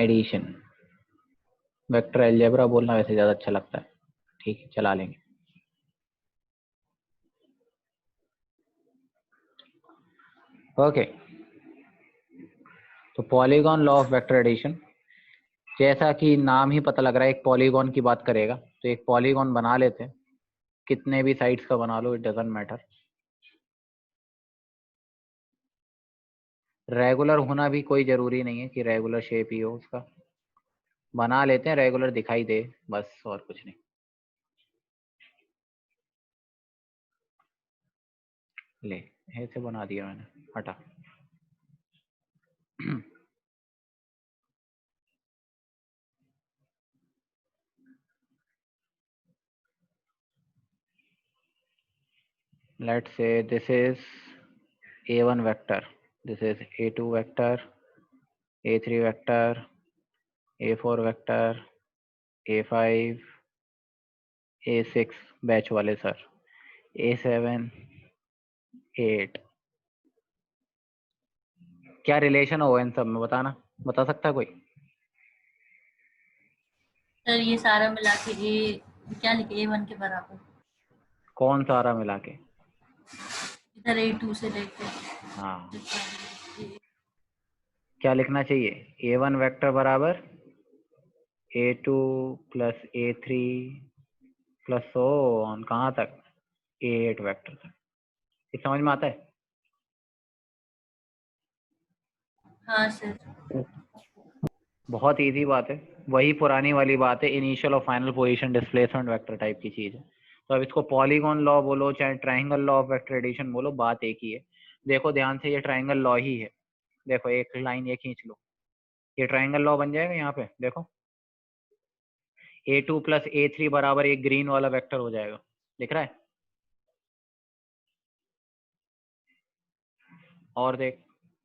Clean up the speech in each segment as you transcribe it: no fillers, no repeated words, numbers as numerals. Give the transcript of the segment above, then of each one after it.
Addition, vector algebra बोलना वैसे ज़्यादा अच्छा लगता है, ठीक है चला लेंगे। ओके, तो polygon law of vector addition, जैसा कि नाम ही पता लग रहा है एक पॉलीगॉन की बात करेगा, तो एक पॉलीगॉन बना लेते हैं, कितने भी साइड्स का बना लो, इट डजंट मैटर। रेगुलर होना भी कोई ज़रूरी नहीं है कि रेगुलर शेप ही हो उसका, बना लेते हैं रेगुलर दिखाई दे बस, और कुछ नहीं। ले ऐसे बना दिया मैंने, हटा। let's say this is a1 vector, this is a2 vector, a3 vector, a4 vector, a5, a6 batch वाले सर, a7, a8, क्या रिलेशन हो इन सब में बताना, बता सकता है कोई? सर ये सारा मिला के ए क्या लिखे A1 के बराबर। कौन सारा मिला के? इधर A2 से लेके हाँ, A- क्या लिखना चाहिए? a1 वेक्टर बराबर a2 plus a3 plus so on कहाँ तक, a8 वेक्टर तक। ये समझ में आता है? हाँ सर। बहुत इजी बात है, वही पुरानी वाली बात है, इनिशियल और final position displacement vector type की चीज है। तो अब इसको पॉलीगॉन लॉ बोलो चाहे triangle law of vector addition बोलो, बात एक ही है। देखो ध्यान से, ये ट्रायंगल लॉ ही है। देखो एक लाइन ये खींच लो, ये ट्रायंगल लॉ बन जाएगा यहाँ पे। देखो a2 प्लस a3 बराबर एक ग्रीन वाला वेक्टर हो जाएगा, दिख रहा है? और देख,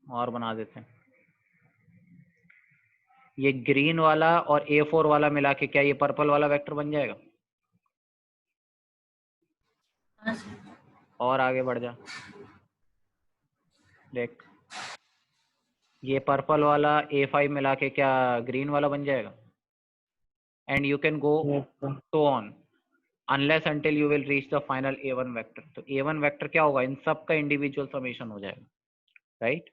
और बना देते हैं, ये ग्रीन वाला और a4 वाला मिला के क्या ये पर्पल वाला वेक्टर बन जाएगा? हाँ सर। और आगे बढ़ जा, देख ये पर्पल वाला a5 मिला के क्या ग्रीन वाला बन जाएगा? And you can go so on unless until you will reach the final a1 vector। तो a1 वेक्टर क्या होगा, इन सब का इंडिविजुअल समेशन हो जाएगा, राइट?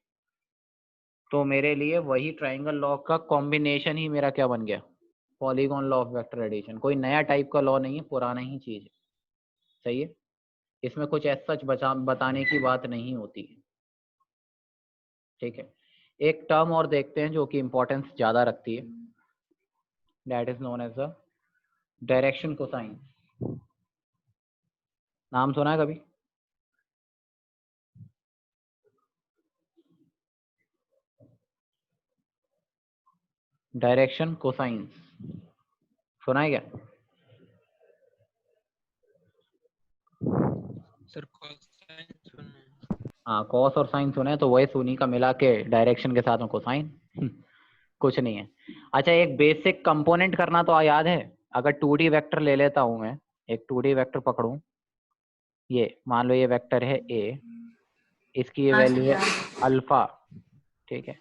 तो मेरे लिए वही ट्रायंगल लॉ का कॉम्बिनेशन ही मेरा क्या बन गया, polygon law of vector addition. कोई नया टाइप का लॉ नहीं है, पुराना ही चीज है, सही है। इसमें कुछ ऐसा सच बताने की बात नहीं होती है, ठीक है। एक टर्म और देखते हैं जो कि इंपॉर्टेंस ज्यादा रखती है, that is known as the direction cosine. नाम सुना है कभी? डायरेक्शन कोसाइन सुना है क्या? सर कोसाइन सुना है। हाँ, कॉस और साइन सुने, तो वही सुनी का मिला के डायरेक्शन के साथ में कोसाइन। कुछ नहीं है। अच्छा, एक बेसिक कंपोनेंट करना तो याद है। अगर 2D वेक्टर ले लेता हूं मैं, एक 2D वेक्टर पकड़ूं, ये मान लो ये वेक्टर है ए, इसकी ये हाँ सर वैल्यू है याद है। अल्फा, ठीक है,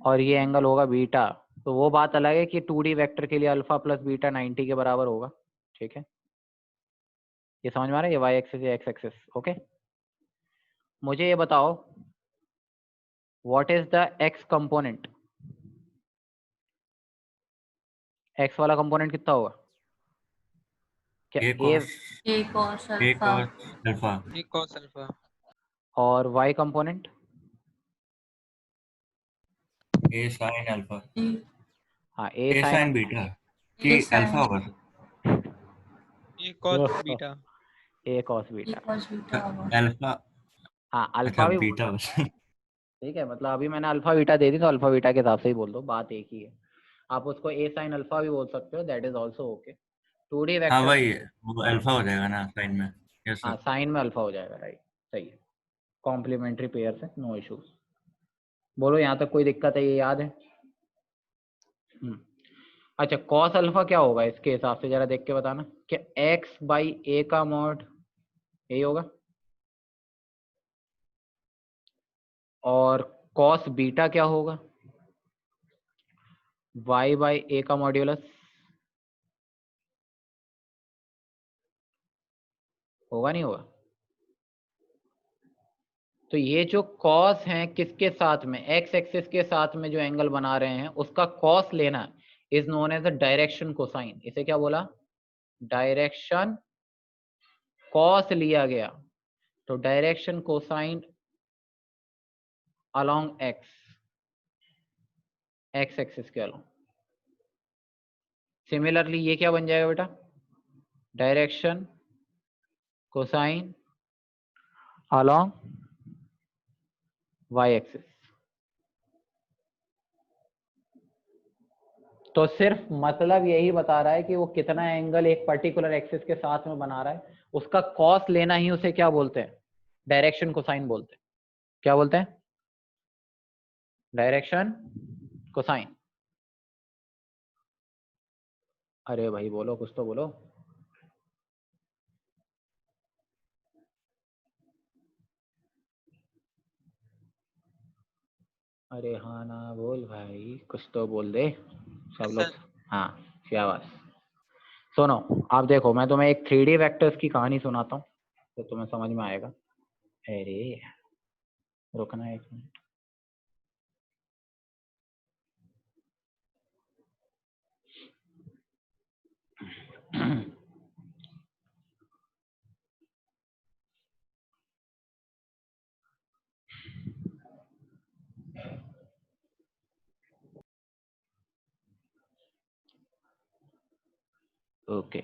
और ये एंगल होगा बीटा। तो वो बात अलग है कि 2D वेक्टर के लिए अल्फा प्लस बीटा 90 के बराबर होगा, ठीक है। ये समझ में आ रहा है, ये वाई एक्सिस या एक्स एक्सिस, ओके। मुझे ये बताओ, what is the X component? X वाला कंपोनेंट कितना होगा? क्या A A? Cos A cos A alpha. Cos alpha A cos alpha. और Y component? A sine alpha A हाँ, A A sine. Sine beta कि A अल्फा sin होगा A cos beta. A cos A beta, cos beta होगा। Alpha. हाँ अच्छा alpha भी बोल beta सकते बस। हैं, ठीक है। मतलब अभी मैंने अल्फा बीटा दे दी तो अल्फा बीटा के हिसाब से ही बोल दो, बात एक ही है। आप उसको ए साइन अल्फा भी बोल सकते हो, that is also okay. 2D हाँ वेक्टर, वही वो अल्फा हो जाएगा ना साइन में। यस हाँ सर। साइन में अल्फा हो जाएगा, राइट, सही है। कॉम्प्लीमेंट्री पेयर से नो इश्यूज। बोलो यहाँ तक कोई दिक्कत है, ये याद है? अच्छा, कॉस अल्फा क्या होगा इसके हिसाब से, जरा देख के बताना। क्या एक्स बाई ए का मॉड यही होगा? और कॉस बीटा क्या होगा? y बाई a का मॉड्यूलस होगा नहीं होगा? तो ये जो कॉस है किसके साथ में, एक्स एक्सिस के साथ में जो एंगल बना रहे हैं उसका कॉस लेना is known as a direction cosine. इसे क्या बोला? डायरेक्शन कॉस लिया गया, तो direction cosine along X, X axis के अलोंग। सिमिलरली ये क्या बन जाएगा बेटा? Direction cosine along Y axis. तो सिर्फ मतलब यही बता रहा है कि वो कितना एंगल एक पर्टिकुलर एक्सिस के साथ में बना रहा है, उसका कॉस लेना ही उसे क्या बोलते हैं? डायरेक्शन कोसाइन बोलते हैं। क्या बोलते हैं? Direction cosine. अरे भाई बोलो, कुछ तो बोलो। अरे हाँ ना बोल भाई, कुछ तो बोल दे सब लोग। हाँ शाबाश। सुनो, आप देखो मैं तुम्हें एक 3D वेक्टर्स की कहानी सुनाता हूँ तो तुम्हें समझ में आएगा। अरे रुकना एक मिनट। ओके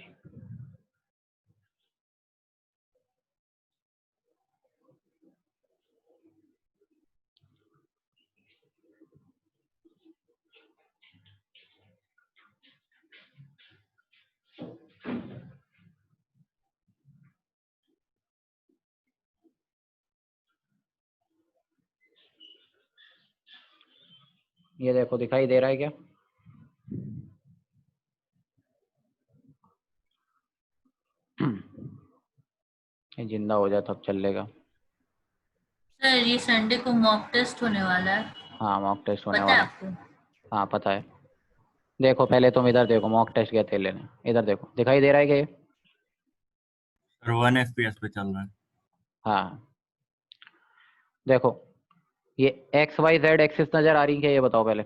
ये देखो, दिखाई दे रहा है क्या? ये जिंदा हो जाए तब चलेगा। सर ये संडे को मॉक टेस्ट होने वाला है, हाँ मॉक टेस्ट होने पता है वाला। आपको? हाँ पता है। देखो पहले तुम इधर देखो, मॉक टेस्ट गए थे लेने, इधर देखो दिखाई दे रहा है क्या ये? सर 1 FPS पे चल रहा है। हाँ देखो, ये एक्स वाई जेड एक्सिस नजर आ रही है क्या, ये बताओ पहले।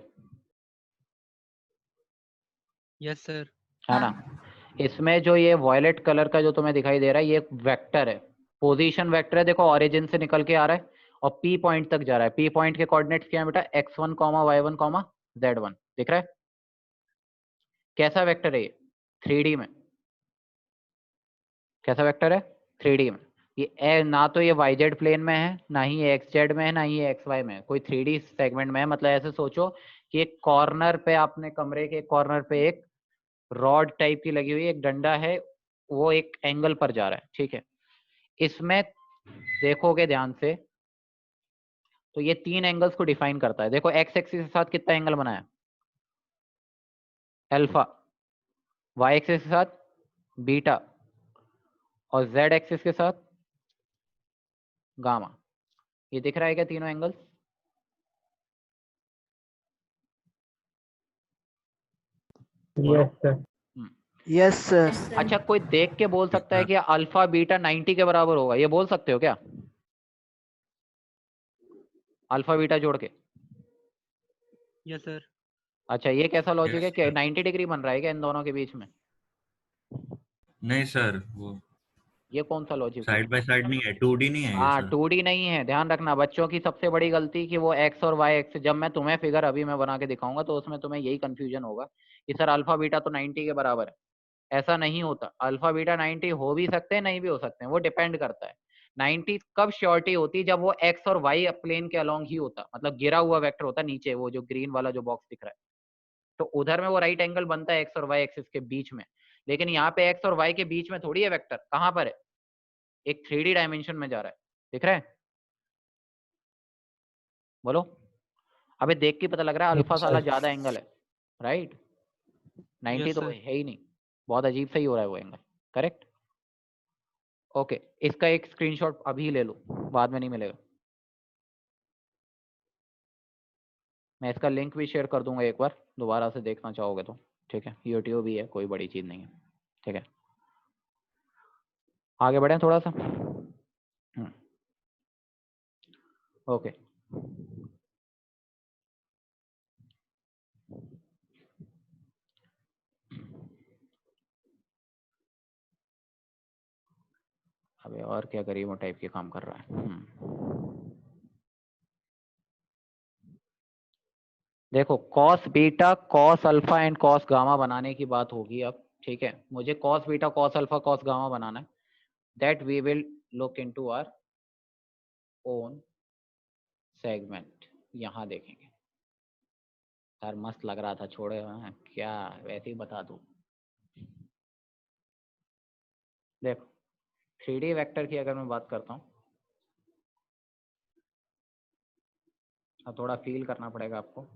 Yes sir. है ना? इसमें जो ये वॉयलेट कलर का जो तुम्हें दिखाई दे रहा है ये एक वेक्टर है, पोजीशन वेक्टर है। देखो ओरिजिन से निकल के आ रहा है और पी पॉइंट तक जा रहा है। पी पॉइंट के कोऑर्डिनेट्स क्या है बेटा? x1 y1 z1। दिख रहा है? कैसा वेक्टर है ये? 3D में। कैसा वेक्टर है? 3D में। ये ना तो ये yz प्लेन में है, ना ही ये xz में है, ना ही ये xy में है, कोई 3D सेगमेंट में है। मतलब ऐसे सोचो कि एक कॉर्नर पे, आपने कमरे के कॉर्नर पे एक रॉड टाइप की लगी हुई है, एक डंडा है, वो एक एंगल पर जा रहा है, ठीक है। इसमें देखोगे ध्यान से तो ये 3 एंगल्स को डिफाइन करता है। देखो एक्स एक्सिस के साथ कितना एंगल बनाया? अल्फा। वाई एक्सिस के साथ बीटा, और जेड एक्सिस के साथ गामा। ये दिख रहा है क्या तीनों angles? Yes sir. Hmm. Yes sir. अच्छा कोई देख के बोल सकता है कि अल्फा बीटा 90 के बराबर होगा, ये बोल सकते हो क्या? अल्फा बीटा जोड़ के। Yes sir. अच्छा ये कैसा लॉजिक है यस कि सर। 90 डिग्री बन रहा है क्या इन दोनों के बीच में? नहीं सर, वो ये कौन सा लॉजिक हुआ? साइड बाय साइड नहीं है, 2D नहीं है ये हाँ सर। 2D नहीं है। ध्यान रखना बच्चों की सबसे बड़ी गलती कि वो एक्स और वाई एक्स, जब मैं तुम्हें फिगर अभी मैं बना के दिखाऊंगा तो उसमें तुम्हें यही कंफ्यूजन होगा कि सर अल्फा बीटा तो 90 के बराबर है। ऐसा नहीं होता। अल्फा बीटा 90 हो भी सकते हैं, नहीं भी हो सकते हैं, वो डिपेंड करता है। 90 कब श्योरिटी होती है? जब वो एक्स और वाई प्लेन के अलोंग ही होता, मतलब गिरा हुआ वेक्टर होता नीचे, वो जो ग्रीन वाला जो बॉक्स दिख रहा है, तो उधर में वो राइट एंगल बनता है एक्स और वाई एक्सिस के बीच में। लेकिन यहाँ पे एक्स और वाई के बीच में थोड़ी है वेक्टर, कहाँ पर है? एक 3D डायमेंशन में जा रहा है। दिख रहा है? बोलो। अबे देख के पता लग रहा है अल्फा साला ज्यादा एंगल है, राइट? 90 यस तो सर। है ही नहीं, बहुत अजीब सही हो रहा है वो एंगल। करेक्ट। ओके, इसका एक स्क्रीनशॉट अभी ले लो, बाद में नहीं मिलेगा। मैं इसका लिंक भी शेयर कर दूंगा एक बार, दोबारा से देखना चाहोगे तो, ठीक है। यूट्यूब भी है, कोई बड़ी चीज़ नहीं है, ठीक है। आगे बढ़ें थोड़ा सा। ओके, अबे और क्या गरीबों टाइप के काम कर रहा है। देखो cos beta, cos alpha and cos gamma बनाने की बात होगी अब, ठीक है। मुझे cos beta, cos alpha, cos gamma बनाना है। That we will look into our own segment. यहाँ देखेंगे। यार मस्त लग रहा था, छोड़े क्या, वैसे ही बता दूं। देखो 3D वेक्टर की अगर मैं बात करता हूँ, अब थोड़ा फील करना पड़ेगा आपको।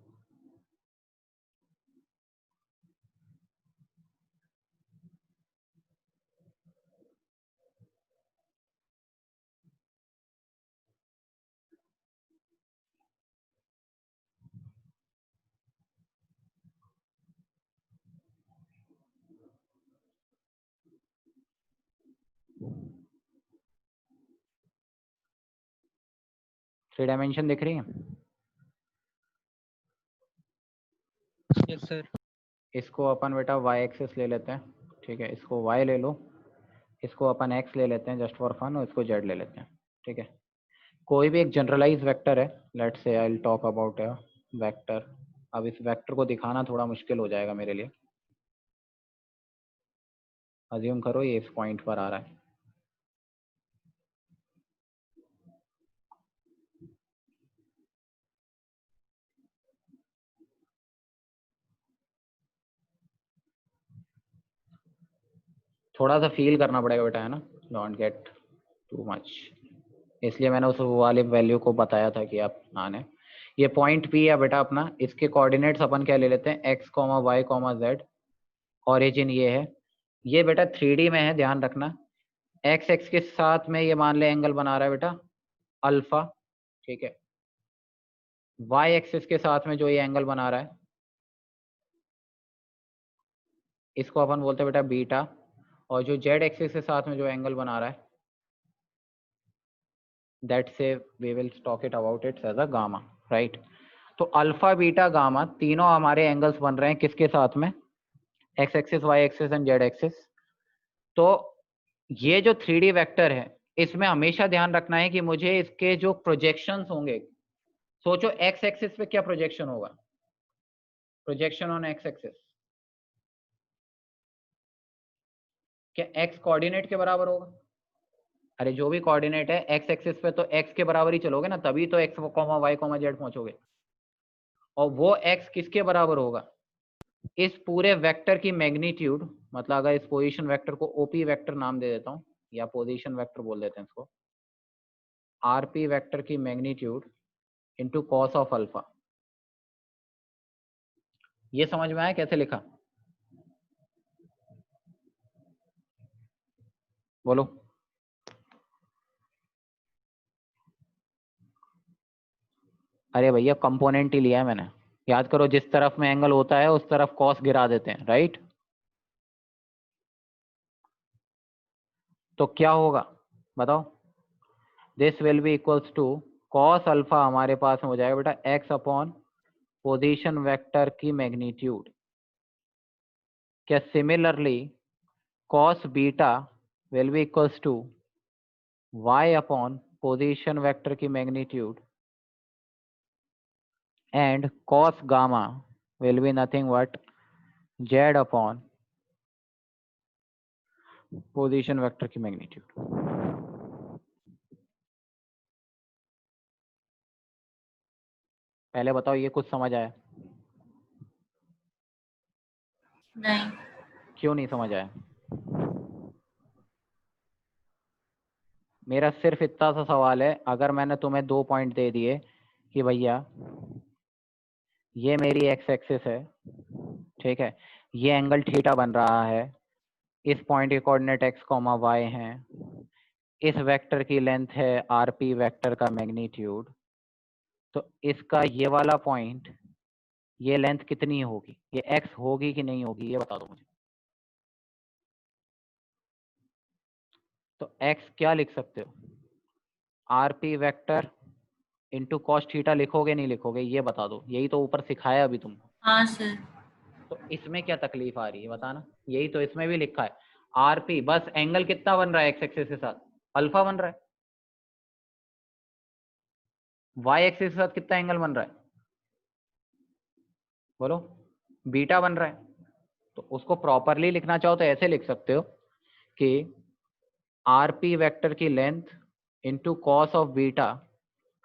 थ्री डायमेंशन दिख रही है? Yes sir. इसको अपन बेटा वाई एक्सिस ले लेते हैं, ठीक है। इसको वाई ले लो, इसको अपन एक्स ले लेते हैं जस्ट फॉर फन, और इसको जेड ले लेते हैं, ठीक है। कोई भी एक जनरलाइज वेक्टर है, let's say I will talk about a vector. अब इस वेक्टर को दिखाना थोड़ा मुश्किल हो जाएगा मेरे लिए। अज्यूम करो ये इस पॉइंट पर आ रहा है, थोड़ा सा फील करना पड़ेगा बेटा, है ना। डोंट गेट टू मच, इसलिए मैंने उस वाले वैल्यू को बताया था कि आप आने। ये पॉइंट पी है बेटा अपना, इसके कोऑर्डिनेट्स अपन क्या ले लेते हैं, X comma Y comma Z. Origin ये है, ये बेटा 3D में है, ध्यान रखना। एक्स एक्स के साथ में ये मान ले एंगल बना रहा है बेटा अल्फा, ठीक है। वाई एक्सिस के साथ में जो ये एंगल बना रहा है, इसको अपन बोलते हैं बेटा बीटा। और जो जेड एक्सिस के साथ में जो एंगल बना रहा है, दैट से we will talk it about it as a gamma, right. तो अल्फा बीटा गामा तीनों हमारे एंगल्स बन रहे हैं किसके साथ में, X axis Y axis and Z axis. तो ये जो 3D वेक्टर है, इसमें हमेशा ध्यान रखना है कि मुझे इसके जो प्रोजेक्शंस होंगे, सोचो एक्स एक्सिस पे क्या प्रोजेक्शन होगा, प्रोजेक्शन ऑन एक्स एक्सिस, क्या एक्स कोऑर्डिनेट के बराबर होगा? अरे जो भी कोऑर्डिनेट है एक्स एक्सिस पे, तो एक्स के बराबर ही चलोगे ना, तभी तो x comma Y comma z पहुंचोगे। और वो एक्स किसके बराबर होगा, इस पूरे वेक्टर की मैग्नीट्यूड। मतलब अगर इस पोजीशन वेक्टर को ओपी वेक्टर नाम दे देता हूँ, या पोजीशन वेक्टर बोल देते हैं इसको, आरपी वेक्टर की magnitude into cos of alpha. ये समझ में आया कैसे लिखा? बोलो। अरे भैया कंपोनेंट ही लिया है मैंने, याद करो जिस तरफ में एंगल होता है उस तरफ कॉस गिरा देते हैं, राइट। तो क्या होगा बताओ, this will be equals to cos alpha, हमारे पास में हो जाएगा बेटा एक्स अपॉन पोजीशन वेक्टर की मैग्नीट्यूड। क्या similarly cos beta will be equals to y upon position vector की magnitude, and cos gamma will be nothing but z upon position vector की मैग्नीट्यूड। पहले बताओ ये कुछ समझ आया? नहीं। क्यों नहीं समझ आया? मेरा सिर्फ इतना सा सवाल है, अगर मैंने तुम्हें 2 पॉइंट दे दिए कि भैया ये मेरी एक्स एक्सिस है, ठीक है, ये एंगल थीटा बन रहा है, इस पॉइंट के कोऑर्डिनेट एक्स कॉमा वाई हैं, इस वेक्टर की लेंथ है आरपी वेक्टर का मैग्नीट्यूड, तो इसका ये वाला पॉइंट ये लेंथ कितनी होगी, ये x होगी कि नहीं होगी, ये बता दो मुझे। तो x क्या लिख सकते हो, rp vector into cos theta लिखोगे नहीं लिखोगे, ये बता दो। यही तो ऊपर सिखाया अभी तुमको। हाँ सर। तो इसमें क्या तकलीफ आ रही है बताना, यही तो इसमें भी लिखा है rp, बस एंगल कितना बन रहा है x एक्सिस के साथ, अल्फा बन रहा है। y एक्सिस के साथ कितना एंगल बन रहा है, बोलो, बीटा बन रहा है। तो उसको प्रॉपरली लिखना चाहो तो ऐसे लिख सकते हो कि rp वेक्टर की length into cos of beta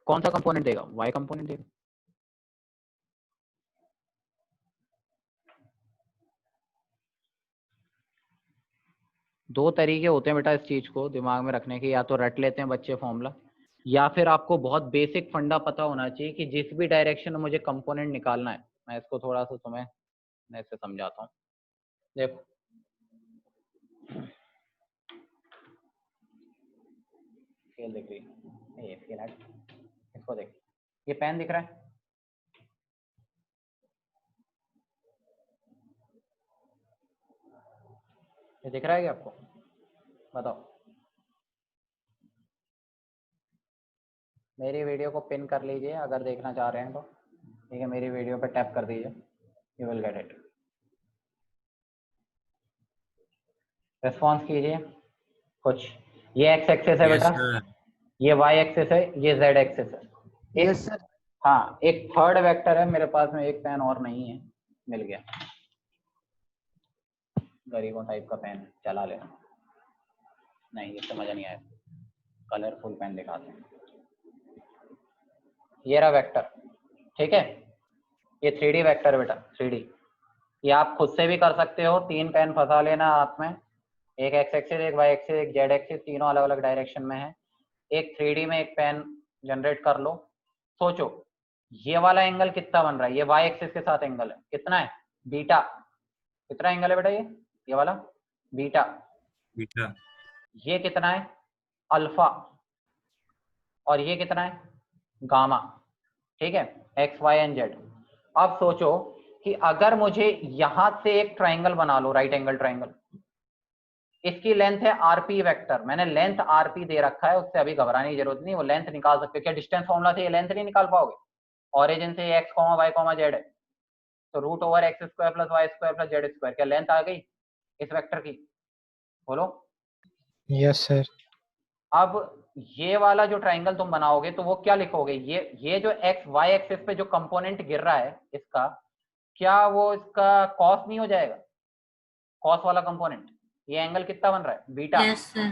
कौन सा कंपोनेंट देगा, y कंपोनेंट देगा। दो तरीके होते हैं बेटा इस चीज को दिमाग में रखने के, या तो रट लेते हैं बच्चे फॉर्मूला, या फिर आपको बहुत बेसिक फंडा पता होना चाहिए कि जिस भी डायरेक्शन में मुझे कंपोनेंट निकालना है। मैं इसको थोड़ा सा तुम्हें मैं इससे समझाता हूँ। देखो स्केल दिख रही है, ये स्केल है, इसको देख, ये पेन दिख रहा है, ये दिख रहा है क्या आपको, बताओ। मेरी वीडियो को पिन कर लीजिए अगर देखना चाह रहे हैं तो, ठीक है, मेरी वीडियो पे टैप कर दीजिए, you will get it. Response कीजिए कुछ। ये एक्स एक्सिस है Yes, बेटा, sir. ये वाई एक्सिस है, ये जेड एक्सिस है। Yes sir. हाँ, एक थर्ड वेक्टर है मेरे पास में, एक पेन और नहीं है, मिल गया, गरीबों टाइप का पेन चला लेना, नहीं इससे मजा नहीं आया, कलरफुल पेन दिखाते हैं। ये रहा वेक्टर, ठीक है, ये 3D वेक्टर है बेटा, 3D। ये आप खुद से भी कर सकते हो, 3 पेन फंसा लेना हाथ में, एक एक्स एक्सिस, एक वाई एक्सिस, एक जेड एक्सिस, तीनों अलग अलग डायरेक्शन में है। एक 3D में एक पेन जनरेट कर लो। सोचो ये वाला एंगल कितना बन रहा है, ये वाई एक्सिस के साथ एंगल है, कितना है, बीटा। कितना एंगल है बेटा ये वाला, बीटा। Beta. ये कितना है, अल्फा। और ये कितना है, गामा। ठीक है, एक्स वाई एंड जेड। अब सोचो कि अगर मुझे यहां से एक ट्राइंगल बना लो, राइट एंगल ट्राइंगल, इसकी लेंथ है आरपी वेक्टर, मैंने लेंथ आरपी दे रखा है, उससे अभी घबराने की जरूरत नहीं, वो लेंथ निकाल सकते हो। क्या डिस्टेंस फॉर्मूला से ये लेंथ नहीं निकाल पाओगे, ओरिजिन से X comma Y comma Z है, तो root over X square plus Y square plus Z square, क्या लेंथ आ गई इस वेक्टर की, बोलो। Yes sir. अब ये वाला जो ट्राइंगल तुम बनाओगे तो वो क्या लिखोगे, ये जो एक्स वाई एक्सिस पे जो कंपोनेंट गिर रहा है इसका, क्या वो इसका कॉस नहीं हो जाएगा, कॉस वाला कंपोनेंट। ये एंगल कितना बन रहा है, बीटा। Yes sir.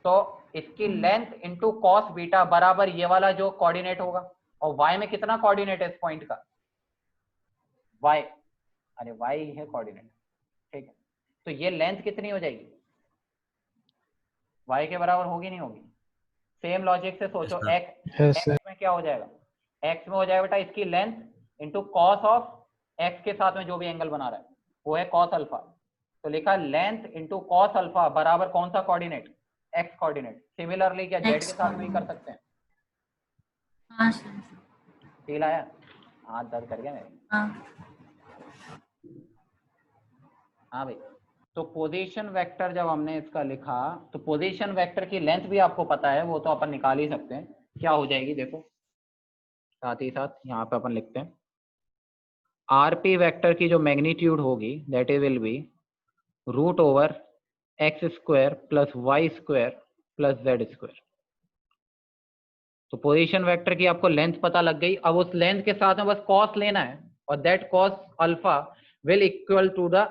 तो इसकी लेंथ इंटू कॉस बीटा बराबर ये वाला जो कोऑर्डिनेट होगा, और y में कितना कोऑर्डिनेट है इस पॉइंट का, y, अरे y है कोऑर्डिनेट, ठीक है। तो ये लेंथ कितनी हो जाएगी, y के बराबर होगी नहीं होगी। सेम लॉजिक से सोचो, Yes, x में क्या हो जाएगा, x में हो जाएगा बेटा इसकी length into cos of x के साथ में जो भी एंगल बना रहा है वो है कॉस अल्फा। तो लिखा लेंथ इंटू कॉस अल्फा बराबर कौन सा कोऑर्डिनेट, x कोऑर्डिनेट। सिमिलरली क्या z के X साथ में ही कर सकते हैं, हाँ सर। फील आया, हाथ दर्द कर गया मेरे। हाँ। हाँ भाई, तो पोजीशन वेक्टर जब हमने इसका लिखा, तो पोजीशन वेक्टर की लेंथ भी आपको पता है, वो तो अपन निकाल ही सकते हैं, क्या हो जाएगी देखो, साथ ही साथ यहाँ पे अपन लिखते हैं आरपी वेक्टर की जो मैग्नीट्यूड होगी that is will be root over X square plus Y square plus Z square. तो पोजीशन वेक्टर की आपको लेंथ पता लग गई, अब उस लेंथ के साथ में बस कॉस लेना है, और that cos alpha will equal to the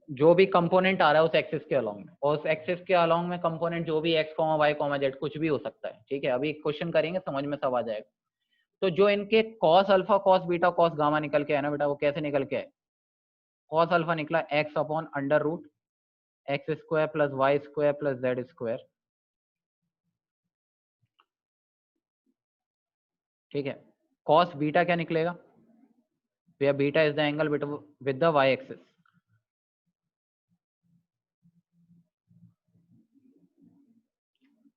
जो भी कंपोनेंट आ रहा है उस एक्सिस के अलोंग में, और उस एक्सिस के अलोंग में कंपोनेंट जो भी X comma Y comma Z कुछ भी हो सकता है, ठीक है। अभी क्वेश्चन करेंगे समझ में सब आ जाएगा। तो जो इनके cos alpha cos beta cos gamma निकल के आए ना बेटा, वो कैसे निकल के आए, कॉस अल्फा निकला X upon under root X square plus Y square plus Z square, ठीक है। कॉस बीटा क्या निकलेगा, beta is the angle with the Y axis,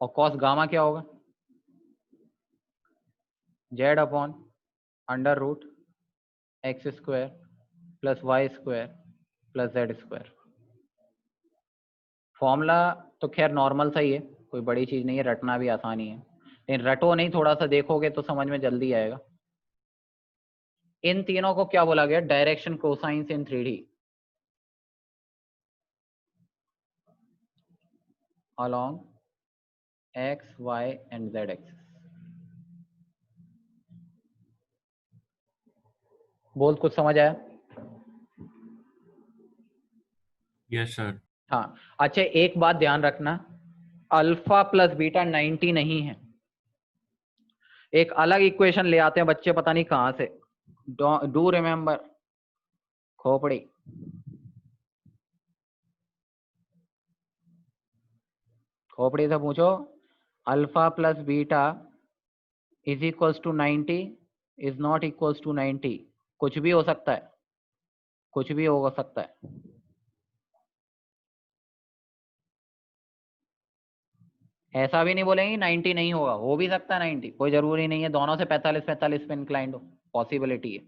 और कॉस गामा क्या होगा, Z upon under root X square plus Y square plus Z square. Formula तो खैर normal सा ही है, कोई बड़ी चीज नहीं है, रटना भी आसानी है, लेकिन रटो नहीं, थोड़ा सा देखोगे तो समझ में जल्दी आएगा। इन तीनों को क्या बोला गया? Direction cosines in 3D along x, y and z axis। बोल कुछ समझ आया? Yes sir. हाँ अच्छा, एक बात ध्यान रखना, अल्फा प्लस बीटा 90 नहीं है। एक अलग इक्वेशन ले आते हैं बच्चे पता नहीं कहां से। डू रिमेम्बर खोपड़ी। खोपड़ी से पूछो, alpha plus beta is equals to 90 is not equals to 90। कुछ भी हो सकता है, कुछ भी हो सकता है। ऐसा भी नहीं बोलेंगे 90 नहीं होगा, हो भी सकता है 90, कोई जरूरी नहीं है दोनों से 45-45 पे इंक्लाइंड हो, पॉसिबिलिटी है।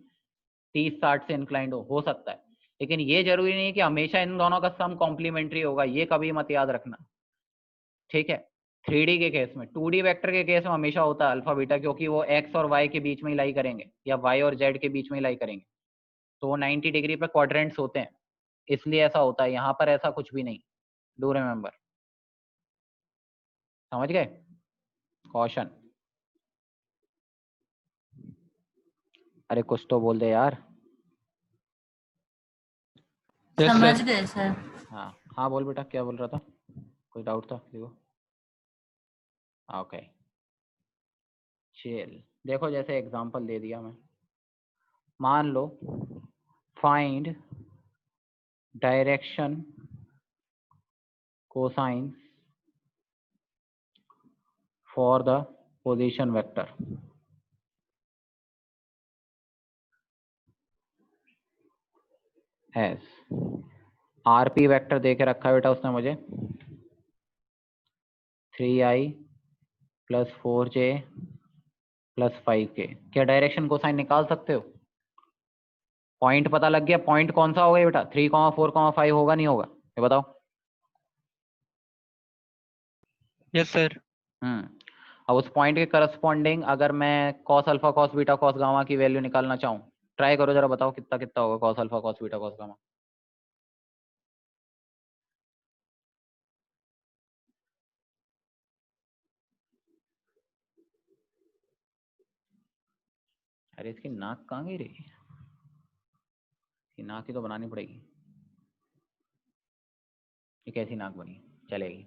30-60 से इंक्लाइंड हो सकता है, लेकिन ये जरूरी नहीं है कि हमेशा इन दोनों का सम कॉम्प्लीमेंट्री होगा, ये कभी मत याद रखना, ठीक है। 3D के केस में, 2D वेक्टर के केस में हमेशा होता है अल्फा बीटा, क्योंकि वो एक्स और वाई के बीच में ही लाई करेंगे या वाई और जेड के बीच में ही लाई करेंगे, तो वो 90 डिग्री पे क्वाड्रेंट्स होते हैं, इसलिए ऐसा होता है। यहाँ पर ऐसा कुछ भी नहीं, डू रिमेम्बर। समझ गए? कॉशन। अरे कुछ तो बोल दे यार। यस समझ सर। गए सर। हाँ हाँ बोल बेटा, क्या बोल रहा था? कोई डाउट था? देखो ओके चल, देखो जैसे एग्जांपल दे दिया मैं, मान लो find direction cosines for the position vector. S RP vector दे के रखा है बेटा उसने मुझे, 3i plus 4j plus 5k। क्या डायरेक्शन कोसाइन निकाल सकते हो? पॉइंट पता लग गया? पॉइंट कौन सा होगा बेटा? 3,4,5 होगा नहीं होगा, ये बताओ। Yes sir. अब उस पॉइंट के करस्पॉन्डिंग अगर मैं cos alpha cos beta cos gamma की वैल्यू निकालना चाहूँ, ट्राई करो जरा, बताओ कितना कितना होगा cos alpha cos beta cos gamma. अरे इसकी नाक कहाँ गई रही? इसकी नाक ही तो बनानी पड़ेगी। ये कैसी नाक बनी? चलेगी।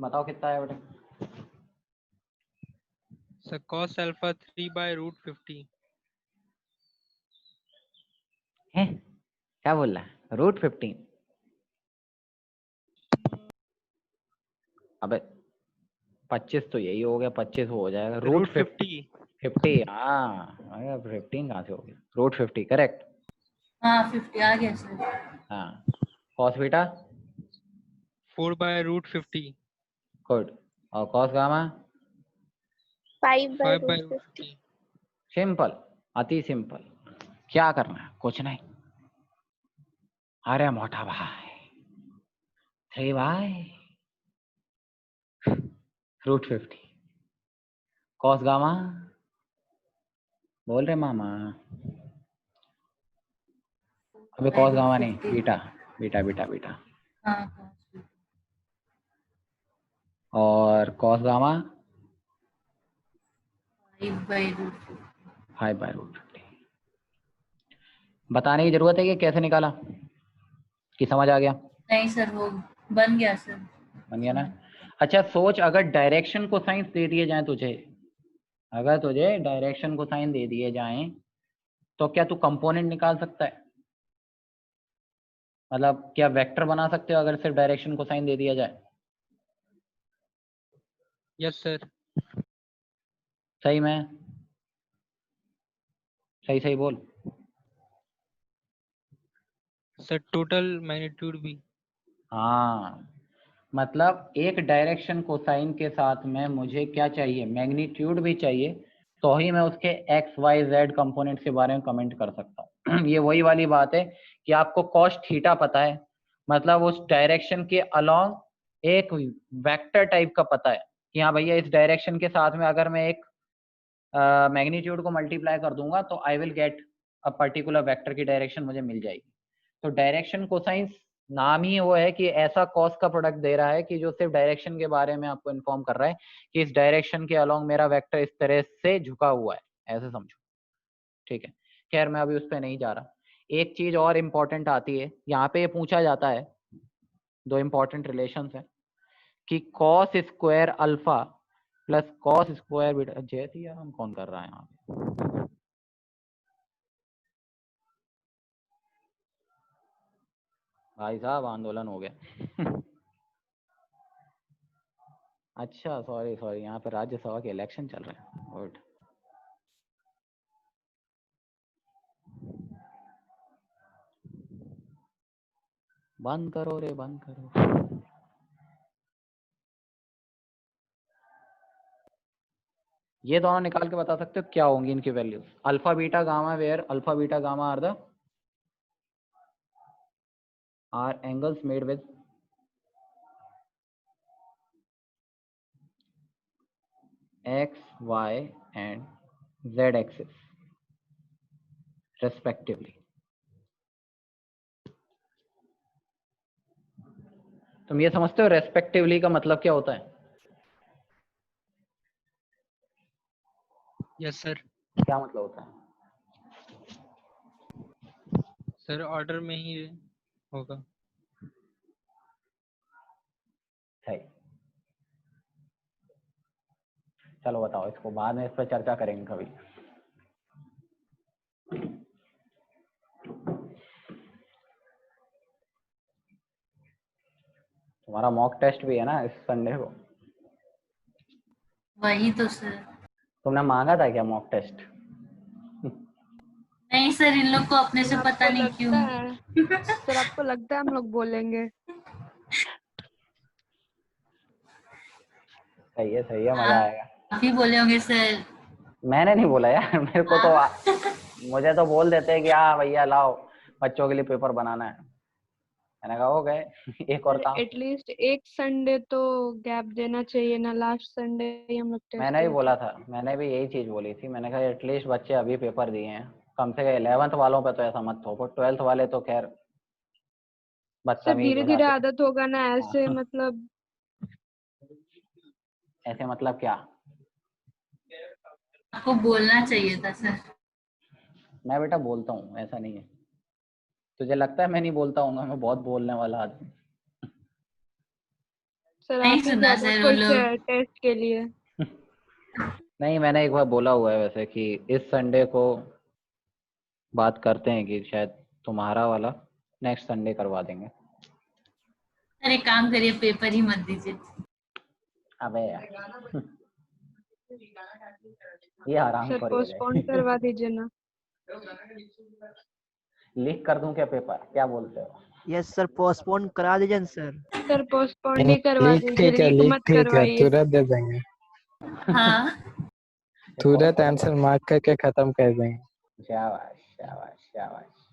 बताओ कितना है बेटे? Sir cos alpha 3 by root 50. है क्या बोल रहा है? √15? अबे 25 तो यही हो गया, 25 हो जाएगा। Root 50. 50 हाँ, 15 कहाँ से हो गया? √50 करेक्ट। हाँ 50 आ गया सर। हाँ cos beta 4 by root 50. Good, और cos gamma 5 by 5 by root root 50. 50. Simple, अति सिंपल। क्या करना है? कुछ नहीं। अरे मोटा भाई 3 बाय √50 cos गामा बोल रहे मामा। अबे cos गामा नहीं, बीटा बीटा बीटा बीटा। हाँ और cos gamma 5 by root 50. 5 by √50। बताने की जरूरत है कि कैसे निकाला, कि समझ आ गया? नहीं सर वो बन गया सर। बन गया ना? अच्छा सोच, अगर डायरेक्शन को साइंस दे दिए जाएं तुझे, अगर तुझे डायरेक्शन को साइन दे दिए जाएं तो क्या तू कंपोनेंट निकाल सकता है? मतलब क्या वेक्टर बना सकते हो अगर सिर्फ डायरेक्शन को साइन दे दिया जाए? Yes sir. सही में? सही सही बोल। Sir total magnitude भी. हाँ, मतलब एक डायरेक्शन कोसाइन के साथ में मुझे क्या चाहिए? मैग्नीट्यूड भी चाहिए, तो ही मैं उसके एक्स वाई जेड कंपोनेंट्स के बारे में कमेंट कर सकता हूँ। ये वही वाली बात है कि आपको कॉस थीटा पता है, मतलब उस डायरेक्शन के अलोंग एक वेक्टर टाइप का पता है कि हाँ भैया इस डायरेक्शन के साथ में अगर मैं एक मैग्नीट्यूड को मल्टीप्लाई कर दूंगा तो I will get a particular vector की डायरेक्शन मुझे मिल जाएगी। तो डायरेक्शन कोसाइंस नाम ही वो है कि ऐसा कॉस का प्रोडक्ट दे रहा है कि जो सिर्फ डायरेक्शन के बारे में आपको इन्फॉर्म कर रहा है कि इस डायरेक्शन के अलोंग मेरा वेक्टर इस तरह से झुका हुआ है, ऐसे समझो। ठीक है, खैर मैं अभी उस पर नहीं जा रहा। एक चीज और इम्पोर्टेंट आती है यहाँ पे, ये पूछा जाता है, दो इम्पोर्टेंट रिलेशन है कि cos square alpha plus cos square beta. जैसे यार हम कौन कर रहा है यहाँ पे? भाई साहब आंदोलन हो गया। अच्छा सॉरी सॉरी, यहाँ पे राज्यसभा के इलेक्शन चल रहे हैं। गुड। बंद करो रे बंद करो। ये दोनों निकाल के बता सकते हो क्या होंगी इनकी values? Alpha beta gamma, where alpha beta gamma are the are angles made with x, y and z axis respectively. तुम ये समझते हो रेस्पेक्टिवली का मतलब क्या होता है? Yes sir. क्या मतलब होता है? Sir order में ही होगा. सही, चलो बताओ, इसको बाद में इस पर चर्चा करेंगे कभी। तुम्हारा मॉक टेस्ट भी है ना इस संडे को? वही तो सर। तुमने मांगा था क्या मॉक टेस्ट? नहीं सर, इन लोग को अपने से पता नहीं क्यों। सर आपको लगता है हम लोग बोलेंगे? सही है मजा आएगा। आप ही बोले होंगे सर। मैंने नहीं बोला यार, मेरे को तो मुझे तो बोल देते हैं कि हाँ भैया लाओ बच्चों के लिए पेपर बनाना है। मैंने कहा हो गए। एक और काम। एटलीस्ट एक संडे तो गैप देना चाहिए ना, लास्ट संडे हम लोग टेस्ट मैंने भी देते। बोला था, मैंने भी यही चीज बोली थी। मैंने कहा एटलीस्ट बच्चे अभी पेपर दिए हैं, कम से कम 11th वालों पे तो ऐसा मत थोपो। 12th वाले तो खैर सर बदतमीज धीरे हो धीरे जाते हैं। आदत होगा ना ऐसे, हाँ। मतलब ऐसे मतलब क्या? आपको बोलना चाहिए था सर। मैं बेटा बोलता हूँ, ऐसा नहीं है। तुझे लगता है मैं नहीं बोलता हूँ? मैं बहुत बोलने वाला आदमी। सर नहीं आप ही सुना ज्यादा सर वो खुश लोग। है टेस्ट के लिए। नहीं, मैंने एक बार बोला हुआ है वैसे कि इस संडे को बात करते हैं कि शायद तुम्हारा वाला नेक्स्ट संडे करवा देंगे। अरे काम करिए, पेपर ही मत दीजिए। अबे यार ये आराम सर कर पोस्टपोन करवा दीजिए ना। लीक कर दूं क्या पेपर, क्या बोलते हो? यस सर, पोस्टपोन करा दीजिए ना सर। सर पोस्टपोन ही करवा दीजिए, लीक लीक मत ठीक है, करवाइए। तुरंत दे देंगे, हाँ तुरंत आंसर मार्क करके खत्म कर देंगे। शाबाश शाबाश शाबाश,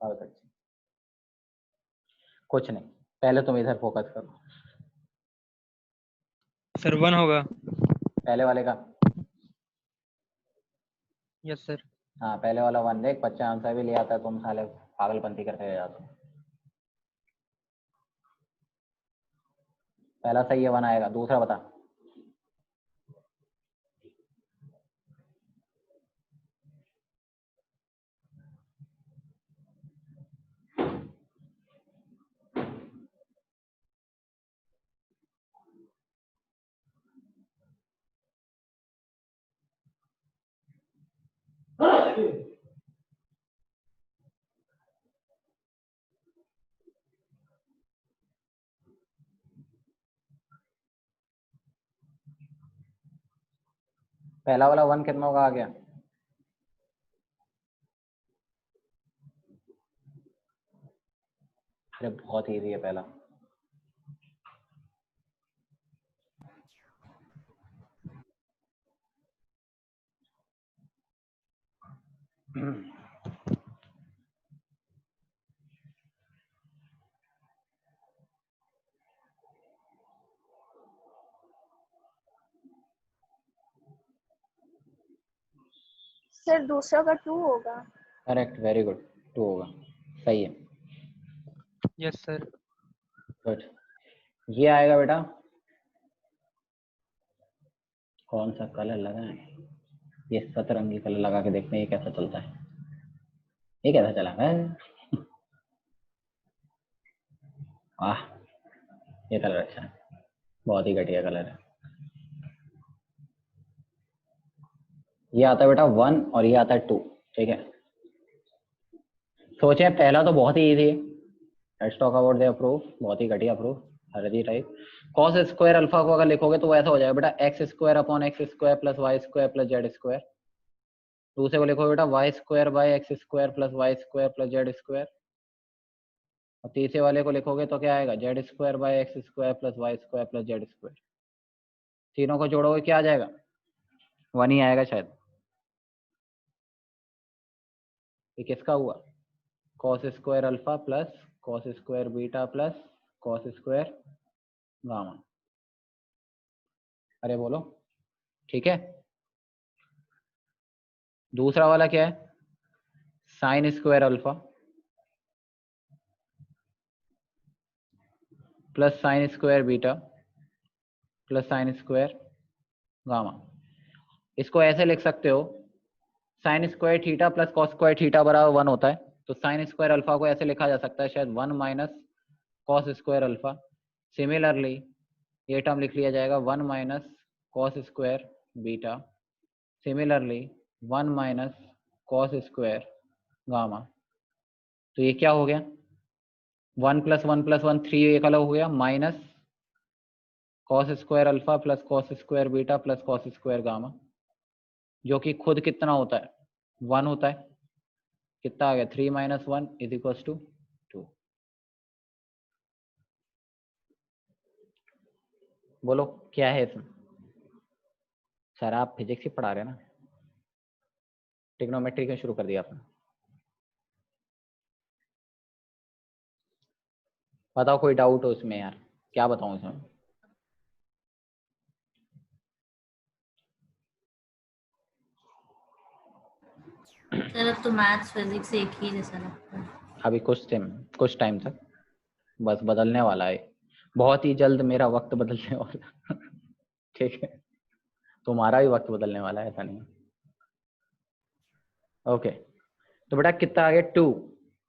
बहुत अच्छी। कुछ नहीं, पहले तुम इधर फोकस करो, सर 1 होगा। पहले वाले का। Yes sir. हाँ पहले वाला 1 देख, बच्चा आंसर भी ले आता है, तुम साले पागलपंती करते रह जाते हो। पहला सही है, 1 आएगा। दूसरा बता। पहला वाला 1 कितना होगा, आ गया? अरे बहुत इजी है पहला। सर दूसरा का 2 होगा। करेक्ट, वेरी गुड, 2 होगा, सही है। Yes sir. गुड। ये आएगा बेटा, कौन सा कलर लगाएं? ये सतरंगी कलर लगा के देखते हैं ये कैसा चलता है। ये कैसा चला है? वाह, ये कलर अच्छा है, बहुत ही घटिया कलर है। ये आता है बेटा 1 और ये आता है 2, ठीक है। सोचे पहला तो बहुत ही इजी है, let's talk about the proof, बहुत ही घटिया प्रूफ, हरदी टाइप। कॉस स्क्वायर अल्फा को अगर लिखोगे तो वो ऐसा हो जाएगा बेटा, X square upon X square plus Y square plus Z square. दूसरे को लिखोगे बेटा Y square by X square plus Y square plus Z square. और तीसरे वाले को लिखोगे तो क्या आएगा, Z square by X square plus Y square plus Z square. तीनों को जोड़ोगे क्या आ जाएगा, 1 ही आएगा शायद। ये किसका हुआ, cos square alpha plus cos square beta plus cos square gamma. अरे बोलो, ठीक है। दूसरा वाला क्या है, sine square alpha plus sine square beta plus sine square gamma. इसको ऐसे लिख सकते हो, sine square theta plus cos square theta बराबर 1 होता है, तो साइन स्क्वायर अल्फा को ऐसे लिखा जा सकता है शायद 1 minus cos square alpha. Similarly ये टर्म लिख लिया जाएगा 1 minus cos square beta, similarly 1 minus cos square gamma. तो ये क्या हो गया, 1 प्लस 1 प्लस 1 3, एक अलग हो गया, minus cos square alpha plus cos square beta plus cos square gamma, जो कि खुद कितना होता है, 1 होता है। कितना आ गया, 3 माइनस 1 इज इक्वल टू 2। बोलो क्या है इसमें? सर आप फिजिक्स ही पढ़ा रहे हैं ना, ट्रिग्नोमेट्री क्यों शुरू कर दिया आपने? बताओ कोई डाउट हो इसमें यार, क्या बताऊं इसमें? सर अब तो मैथ्स फिजिक्स एक ही जैसा लगता है। अभी कुछ टाइम तक बस बदलने वाला है, बहुत ही जल्द मेरा वक्त बदलने वाला ठीक है, तुम्हारा भी वक्त बदलने वाला है, ऐसा नहीं। ओके, तो बेटा कितना आ गया, 2।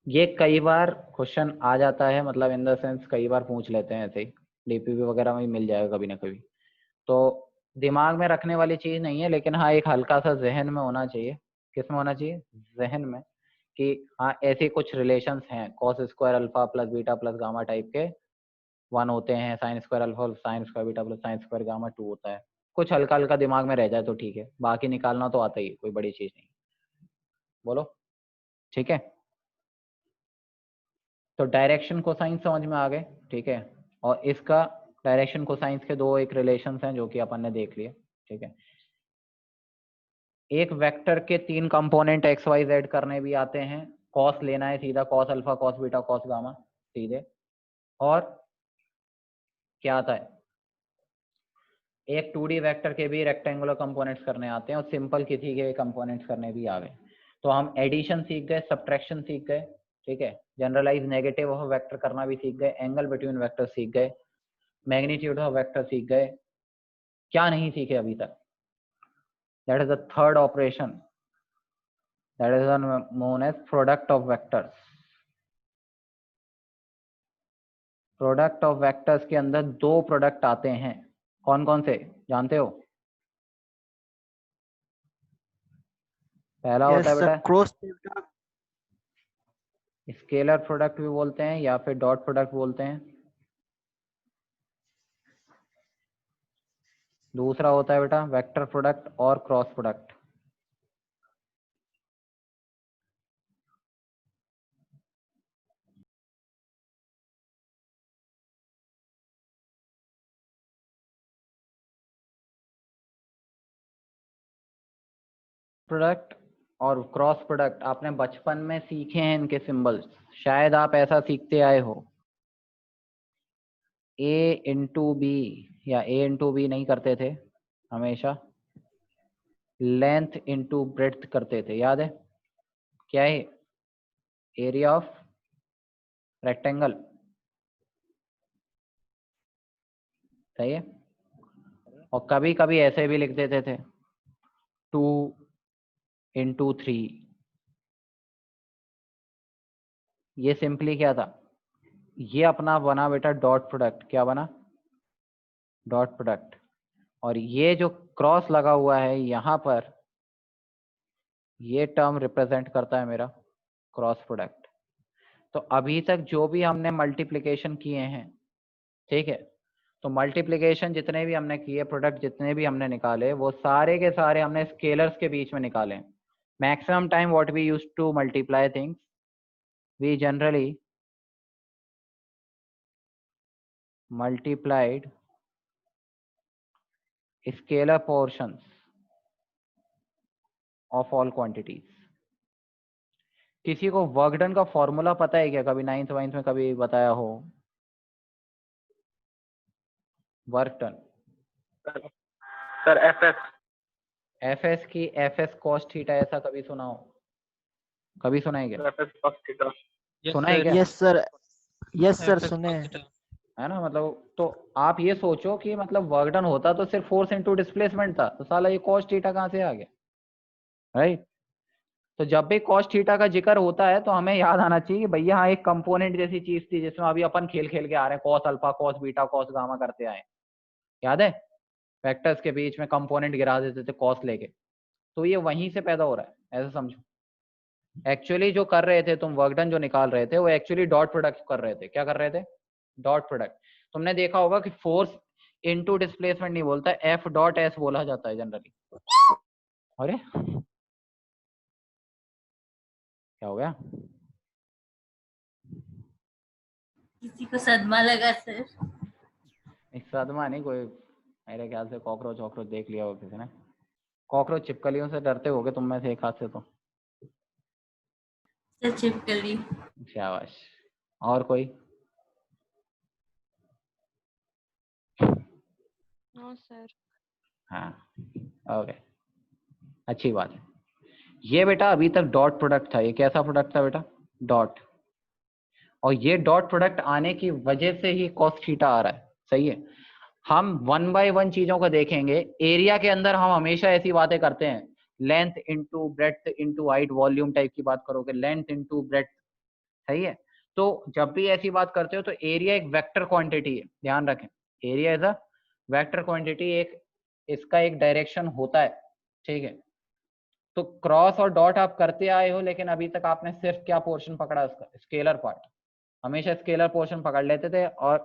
ये कई बार क्वेश्चन आ जाता है, मतलब इन द सेंस कई बार पूछ लेते हैं ऐसे ही, डीपीपी वगैरह में भी मिल जाएगा कभी ना कभी। तो दिमाग में रखने वाली चीज नहीं है, लेकिन हाँ एक हल्का सा जहन में होना चाहिए। किस में होना चाहिए? जहन में, कि हाँ ऐसे कुछ रिलेशंस हैं, cos square alpha plus beta plus gamma type के 1 होते हैं, sine square alpha sine square beta plus sine square gamma 2 होता है। कुछ हल्का हल्का दिमाग में रह जाए तो ठीक है, बाकी निकालना तो आता ही है, कोई बड़ी चीज नहीं। बोलो ठीक है। तो डायरेक्शन कोसाइन समझ में आ गए, ठीक है। और इसका डायरेक्शन कोसाइंस के दो एक रिलेशंस हैं जो कि अपन ने देख लिए, ठीक है। एक वेक्टर के 3 कंपोनेंट एक्स वाई जेड करने भी आते हैं। कॉस लेना है सीधा, cos alpha cos beta cos gamma सीधे। और क्या आता है, एक 2D वेक्टर के भी रेक्टेंगुलर कंपोनेंट्स करने आते हैं, और सिंपल किसी के कंपोनेंट्स करने भी आ गए। तो हम एडिशन सीख गए, सब्ट्रैक्शन सीख गए, ठीक है। जनरलाइज नेगेटिव ऑफ वेक्टर करना भी सीख गए, एंगल बिटवीन वेक्टर सीख गए, मैग्नीट्यूड ऑफ वेक्टर सीख गए। क्या नहीं सीखे अभी तक? That is the third operation, that is known as product of vectors. Product of vectors के अंदर 2 प्रोडक्ट आते हैं, कौन कौन से जानते हो? पहला होता है बेटा क्रॉस स्केलर प्रोडक्ट भी बोलते हैं, या फिर डॉट प्रोडक्ट बोलते हैं। दूसरा होता है बेटा वेक्टर प्रोडक्ट और क्रॉस प्रोडक्ट। प्रोडक्ट और क्रॉस प्रोडक्ट आपने बचपन में सीखे हैं, इनके सिंबल्स शायद आप ऐसा सीखते आए हो, ए इंटू बी, या ए इंटू बी नहीं करते थे हमेशा, लेंथ इंटू ब्रेड्थ करते थे, याद है? क्या है? एरिया ऑफ रेक्टेंगल, सही है। और कभी कभी ऐसे भी लिख देते थे 2 इंटू 3। ये सिंपली क्या था, ये अपना बना बेटा डॉट प्रोडक्ट। क्या बना? Dot product. और ये जो क्रॉस लगा हुआ है यहाँ पर, ये टर्म रिप्रेजेंट करता है मेरा क्रॉस प्रोडक्ट। तो अभी तक जो भी हमने मल्टीप्लिकेशन किए हैं, ठीक है, तो मल्टीप्लिकेशन जितने भी हमने किए, प्रोडक्ट जितने भी हमने निकाले, वो सारे के सारे हमने स्केलर्स के बीच में निकाले। Maximum time what we used to multiply things, we generally multiplied scalar portions of all quantities। किसी को वर्क डन का फॉर्मूला पता है क्या? कभी 9th वाइन्थ में कभी बताया हो वर्क डन? सर एफएस की एफएस कॉस थीटा, ऐसा कभी सुना हो? कभी सुना है क्या? सुना है क्या? यस सर सुने हैं। है ना, मतलब तो आप ये सोचो कि मतलब वर्क डन होता तो सिर्फ फोर्स इनटू डिस्प्लेसमेंट था, तो साला ये कॉस थीटा कहाँ से आ गया, राइट? तो जब भी कॉस थीटा का जिक्र होता है तो हमें याद आना चाहिए कि भैया हाँ एक कंपोनेंट जैसी चीज थी जिसमें अभी अपन खेल खेल के आ रहे हैं, cos alpha cos beta cos gamma करते आए, याद है? वेक्टर्स के बीच में कंपोनेंट गिरा देते थे कॉस लेके, तो ये वहीं से पैदा हो रहा है, ऐसा समझो। एक्चुअली जो कर रहे थे तुम, वर्क डन जो निकाल रहे थे, वो एक्चुअली डॉट प्रोडक्ट कर रहे थे। क्या कर रहे थे? Dot product. तुमने देखा होगा कि फोर्स इनटू डिस्प्लेसमेंट नहीं बोलता, एफ डॉट एस बोला जाता है जनरली। अरे क्या हो गया? किसी को सदमा लगा सर? एक सदमा नहीं, कोई मेरे ख्याल से कॉकरोच वॉकरोच देख लिया होगा किसी ने। कॉकरोच छिपकलियों से डरते होगे तुम में से एक हाथ से तो। सर छिपकली। शाबाश। और कोई? No sir. हाँ ओके, अच्छी बात है। ये बेटा अभी तक डॉट प्रोडक्ट था। ये कैसा प्रोडक्ट था बेटा? डॉट। और ये डॉट प्रोडक्ट आने की वजह से ही कॉस थीटा आ रहा है, सही है। हम 1 बाय 1 चीजों को देखेंगे। एरिया के अंदर हम हमेशा ऐसी बातें करते हैं, length into breadth into height, volume type की बात करोगे, लेंथ इंटू ब्रेड्थ, सही है। तो जब भी ऐसी बात करते हो तो एरिया एक वेक्टर क्वांटिटी है, ध्यान रखें, area is a vector quantity, एक इसका एक डायरेक्शन होता है, ठीक है। तो क्रॉस और डॉट आप करते आए हो, लेकिन अभी तक आपने सिर्फ क्या पोर्शन पकड़ा उसका, स्केलर पार्ट। हमेशा स्केलर पोर्शन पकड़ लेते थे और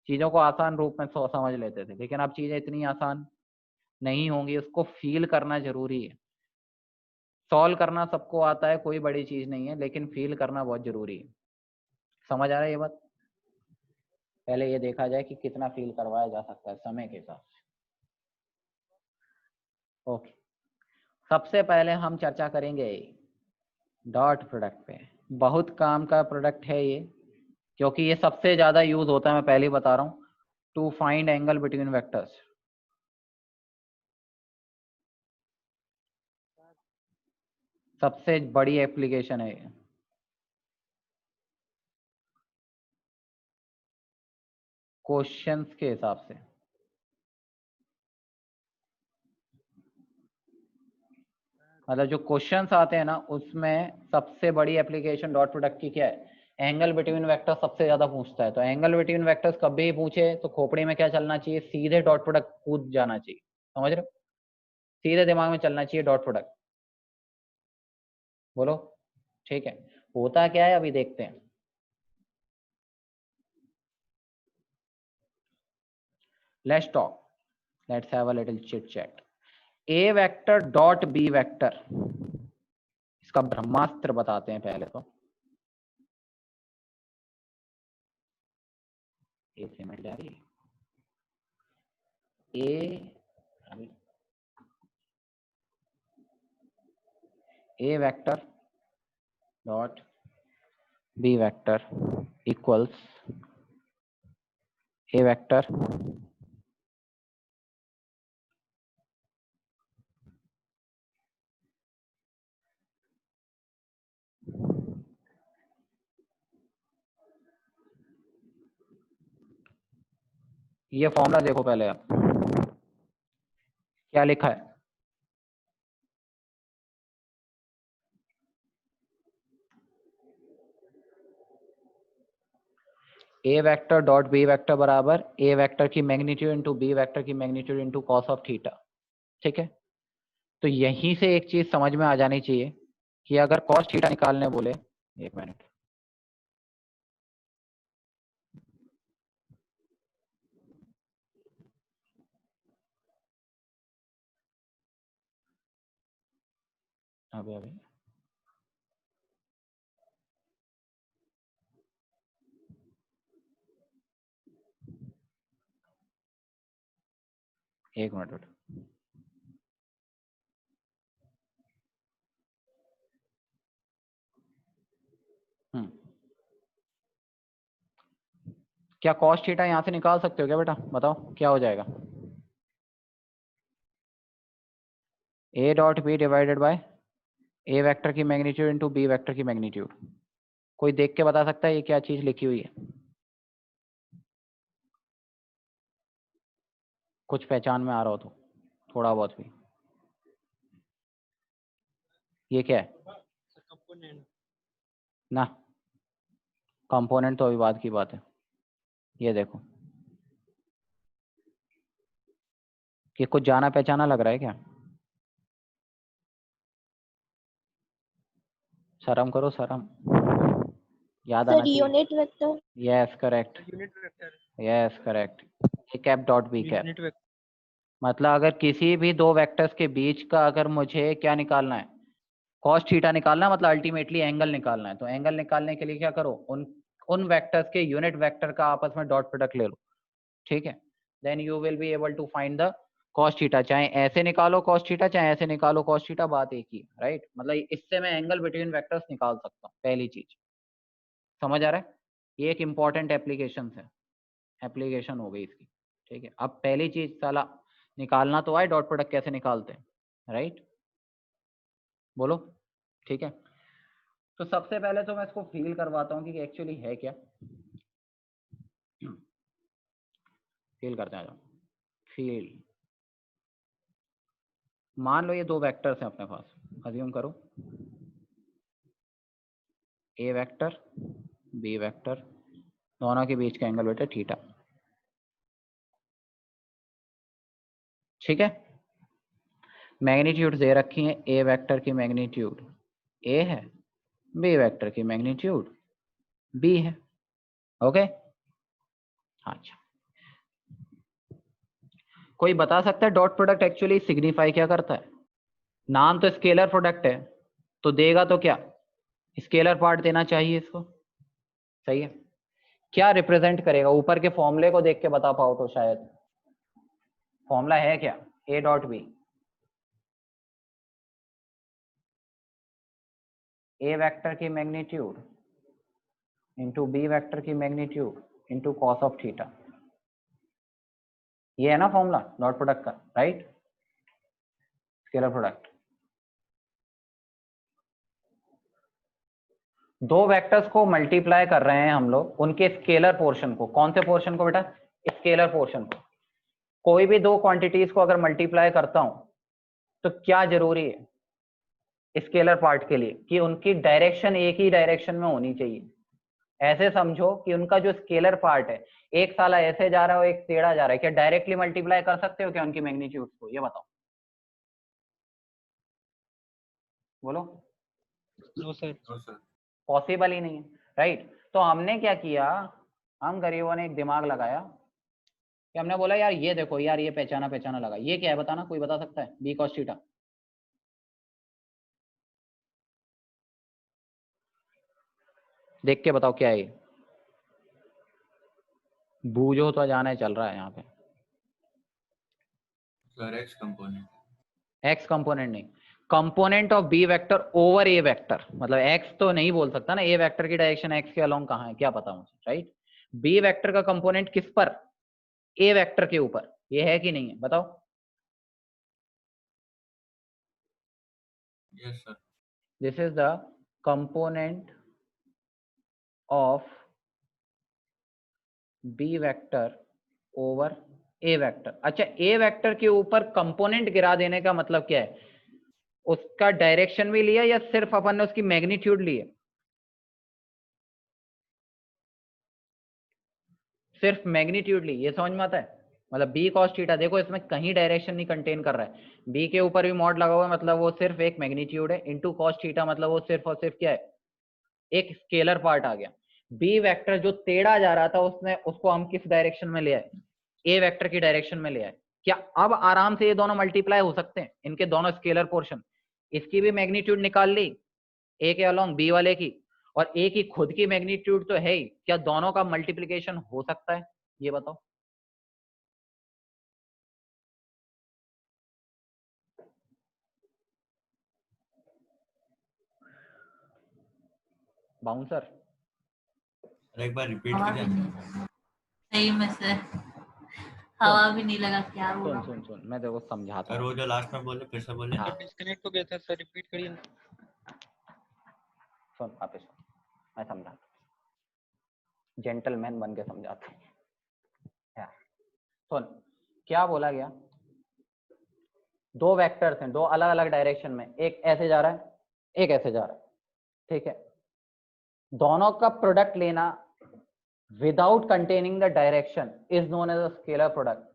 चीजों को आसान रूप में समझ लेते थे, लेकिन अब चीजें इतनी आसान नहीं होंगी, उसको फील करना जरूरी है। सॉल्व करना सबको आता है, कोई बड़ी चीज नहीं है, लेकिन फील करना बहुत जरूरी है। समझ आ रहा है ये बात? पहले ये देखा जाए कि कितना फील करवाया जा सकता है समय के हिसाब से। ओके, सबसे पहले हम चर्चा करेंगे डॉट प्रोडक्ट पे। बहुत काम का प्रोडक्ट है ये, क्योंकि ये सबसे ज्यादा यूज होता है, मैं पहले ही बता रहा हूँ, to find angle between vectors. सबसे बड़ी एप्लीकेशन है ये। क्वेश्चंस के हिसाब से मतलब जो क्वेश्चंस आते हैं ना, उसमें सबसे बड़ी एप्लीकेशन डॉट प्रोडक्ट की क्या है? एंगल बिटवीन वेक्टर्स सबसे ज्यादा पूछता है। तो एंगल बिटवीन वेक्टर्स कभी भी पूछे तो खोपड़ी में क्या चलना चाहिए? सीधे डॉट प्रोडक्ट कूद जाना चाहिए। समझ रहे हो? सीधे दिमाग में चलना चाहिए डॉट प्रोडक्ट। बोलो, ठीक है। होता क्या है अभी देखते हैं। Let's talk, let's have a little chit chat. A vector dot B vector, इसका ब्रह्मास्त्र बताते हैं पहले तो। ए से मिल जा रही a vector dot B vector equals a vector ये फॉर्मूला देखो पहले आप क्या लिखा है। A vector dot B vector बराबर ए वेक्टर की मैग्नीट्यूड इंटू बी वेक्टर की magnitude into cos of theta, ठीक है। तो यहीं से एक चीज समझ में आ जानी चाहिए कि अगर कॉस थीटा निकालने बोले, एक मिनट, अभी अभी एक मिनट। क्या कॉस थीटा यहां से निकाल सकते हो क्या बेटा? बताओ क्या हो जाएगा? A dot B divided by A vector की मैग्नीट्यूड इंटू बी वेक्टर की मैग्नीट्यूड। कोई देख के बता सकता है ये क्या चीज लिखी हुई है? कुछ पहचान में आ रहा हो तो थोड़ा बहुत भी। ये क्या है ना? कंपोनेंट तो अभी बाद की बात है। ये देखो, कि कुछ जाना पहचाना लग रहा है क्या? शर्म करो शर्म, याद आना सर चाहिए। Unit vector. Yes correct, unit vector, yes correct. A cap dot b cap, unit vector. मतलब अगर किसी भी दो वेक्टर्स के बीच का अगर मुझे क्या निकालना है, कॉस थीटा निकालना है, मतलब अल्टीमेटली एंगल निकालना है। तो एंगल निकालने के लिए क्या करो, उन वेक्टर्स के यूनिट वेक्टर का आपस में डॉट प्रोडक्ट ले लो, ठीक है। Then you will be able to find the cos theta. चाहे ऐसे निकालो कॉस थीटा, चाहे ऐसे निकालो कॉस थीटा, बात एक ही, राइट। मतलब इससे मैं एंगल बिटवीन वेक्टर्स निकाल सकता हूँ। पहली चीज समझ आ रहा है? ये एक इंपॉर्टेंट एप्लीकेशन है, एप्लीकेशन हो गई इसकी, ठीक है। अब पहली चीज साला निकालना तो आए डॉट प्रोडक्ट कैसे निकालते हैं, राइट? बोलो, ठीक है। तो सबसे पहले तो मैं इसको फील करवाता हूँ कि एक्चुअली है क्या। फील करते हैं, फील। मान लो ये दो वेक्टर्स हैं अपने पास, अज्यूम करो ए वेक्टर बी वेक्टर, दोनों के बीच का एंगल बेटा थीटा। ठीक है, मैग्नीट्यूड दे रखी है, ए वेक्टर की मैग्नीट्यूड ए है, बी वेक्टर की मैग्नीट्यूड बी है। ओके, अच्छा, कोई बता सकता है डॉट प्रोडक्ट एक्चुअली सिग्निफाई क्या करता है? नाम तो स्केलर प्रोडक्ट है, तो देगा तो क्या, स्केलर पार्ट देना चाहिए इसको। सही है, क्या रिप्रेजेंट करेगा? ऊपर के फॉर्मूले को देख के बता पाओ तो शायद। फॉर्मूला है क्या? A dot B, A vector की मैग्नीट्यूड इंटू बी वेक्टर की magnitude into cos of theta. ये है ना फॉर्मूला डॉट प्रोडक्ट का, राइट? स्केलर प्रोडक्ट, दो वेक्टर्स को मल्टीप्लाई कर रहे हैं हम लोग, उनके स्केलर पोर्शन को। कौन से पोर्शन को बेटा? स्केलर पोर्शन को। कोई भी दो क्वांटिटीज को अगर मल्टीप्लाई करता हूं तो क्या जरूरी है स्केलर पार्ट के लिए? कि उनकी डायरेक्शन एक ही डायरेक्शन में होनी चाहिए। ऐसे समझो कि उनका जो स्केलर पार्ट है, एक साला ऐसे जा रहा है और एक टेढ़ा जा रहा है, क्या डायरेक्टली मल्टीप्लाई कर सकते हो क्या उनकी मैग्नीट्यूड को? ये बताओ, बोलो। No sir. पॉसिबल ही नहीं है, राइट? तो हमने क्या किया, हम गरीबों ने एक दिमाग लगाया कि हमने बोला यार ये देखो यार, ये पहचाना पहचाना लगा। ये क्या है बताना, कोई बता सकता है? B cos theta. देख के बताओ क्या है ये। बूझो तो जाना चल रहा है यहाँ पे। Sir x component, x component नहीं, component of B vector over A vector. मतलब एक्स तो नहीं बोल सकता ना, ए वेक्टर की डायरेक्शन एक्स के अलोंग कहाँ है क्या पता मुझे, राइट? बी वेक्टर का कंपोनेंट किस पर? ए वेक्टर के ऊपर। ये है कि नहीं है बताओ? Yes sir. This is the component of B vector over A vector. अच्छा, ए वेक्टर के ऊपर कंपोनेंट गिरा देने का मतलब क्या है? उसका डायरेक्शन भी लिया या सिर्फ अपन ने उसकी मैग्नीट्यूड ली है? सिर्फ मैग्नीट्यूड ली, ये समझ में आता है? मतलब बी कॉस थीटा, देखो इसमें कहीं डायरेक्शन नहीं कंटेन कर रहा है। बी के ऊपर भी मॉड लगा हुआ है, मतलब वो सिर्फ एक मैग्नीट्यूड है, इनटू कॉस थीटा मतलब वो सिर्फ और सिर्फ क्या है? एक स्केलर पार्ट आ गया। बी वेक्टर जो टेढ़ा जा रहा था उसने उसको हम किस डायरेक्शन में ले आए? ए वेक्टर की डायरेक्शन में ले आए। क्या अब आराम से ये दोनों मल्टीप्लाई हो सकते हैं, इनके दोनों स्केलर पोर्शन? इसकी भी मैग्नीट्यूड निकाल ली ए के अलोंग बी वाले की, और ए की खुद की मैग्नीट्यूड तो है ही। क्या दोनों का मल्टीप्लीकेशन हो सकता है? ये बताओ। बाउंसर, एक बार रिपीट हवा भी कीजिए। नहीं, सही में से हवा भी नहीं लगा क्या हुआ। सुन सुन सुन, मैं देखो समझाता सर हूँ। वो जो लास्ट में बोले फिर से बोले। हाँ। डिस्कनेक्ट हो गया था सर, रिपीट करिए ना। सुन वापस सुन, मैं समझाता हूँ, जेंटलमैन बन के समझाता हूँ यार। सुन, क्या बोला गया? दो वेक्टर्स हैं, दो अलग अलग डायरेक्शन में, एक ऐसे जा रहा है, एक ऐसे जा रहा है, ठीक है? दोनों का प्रोडक्ट लेना without containing the direction is known as a scalar product.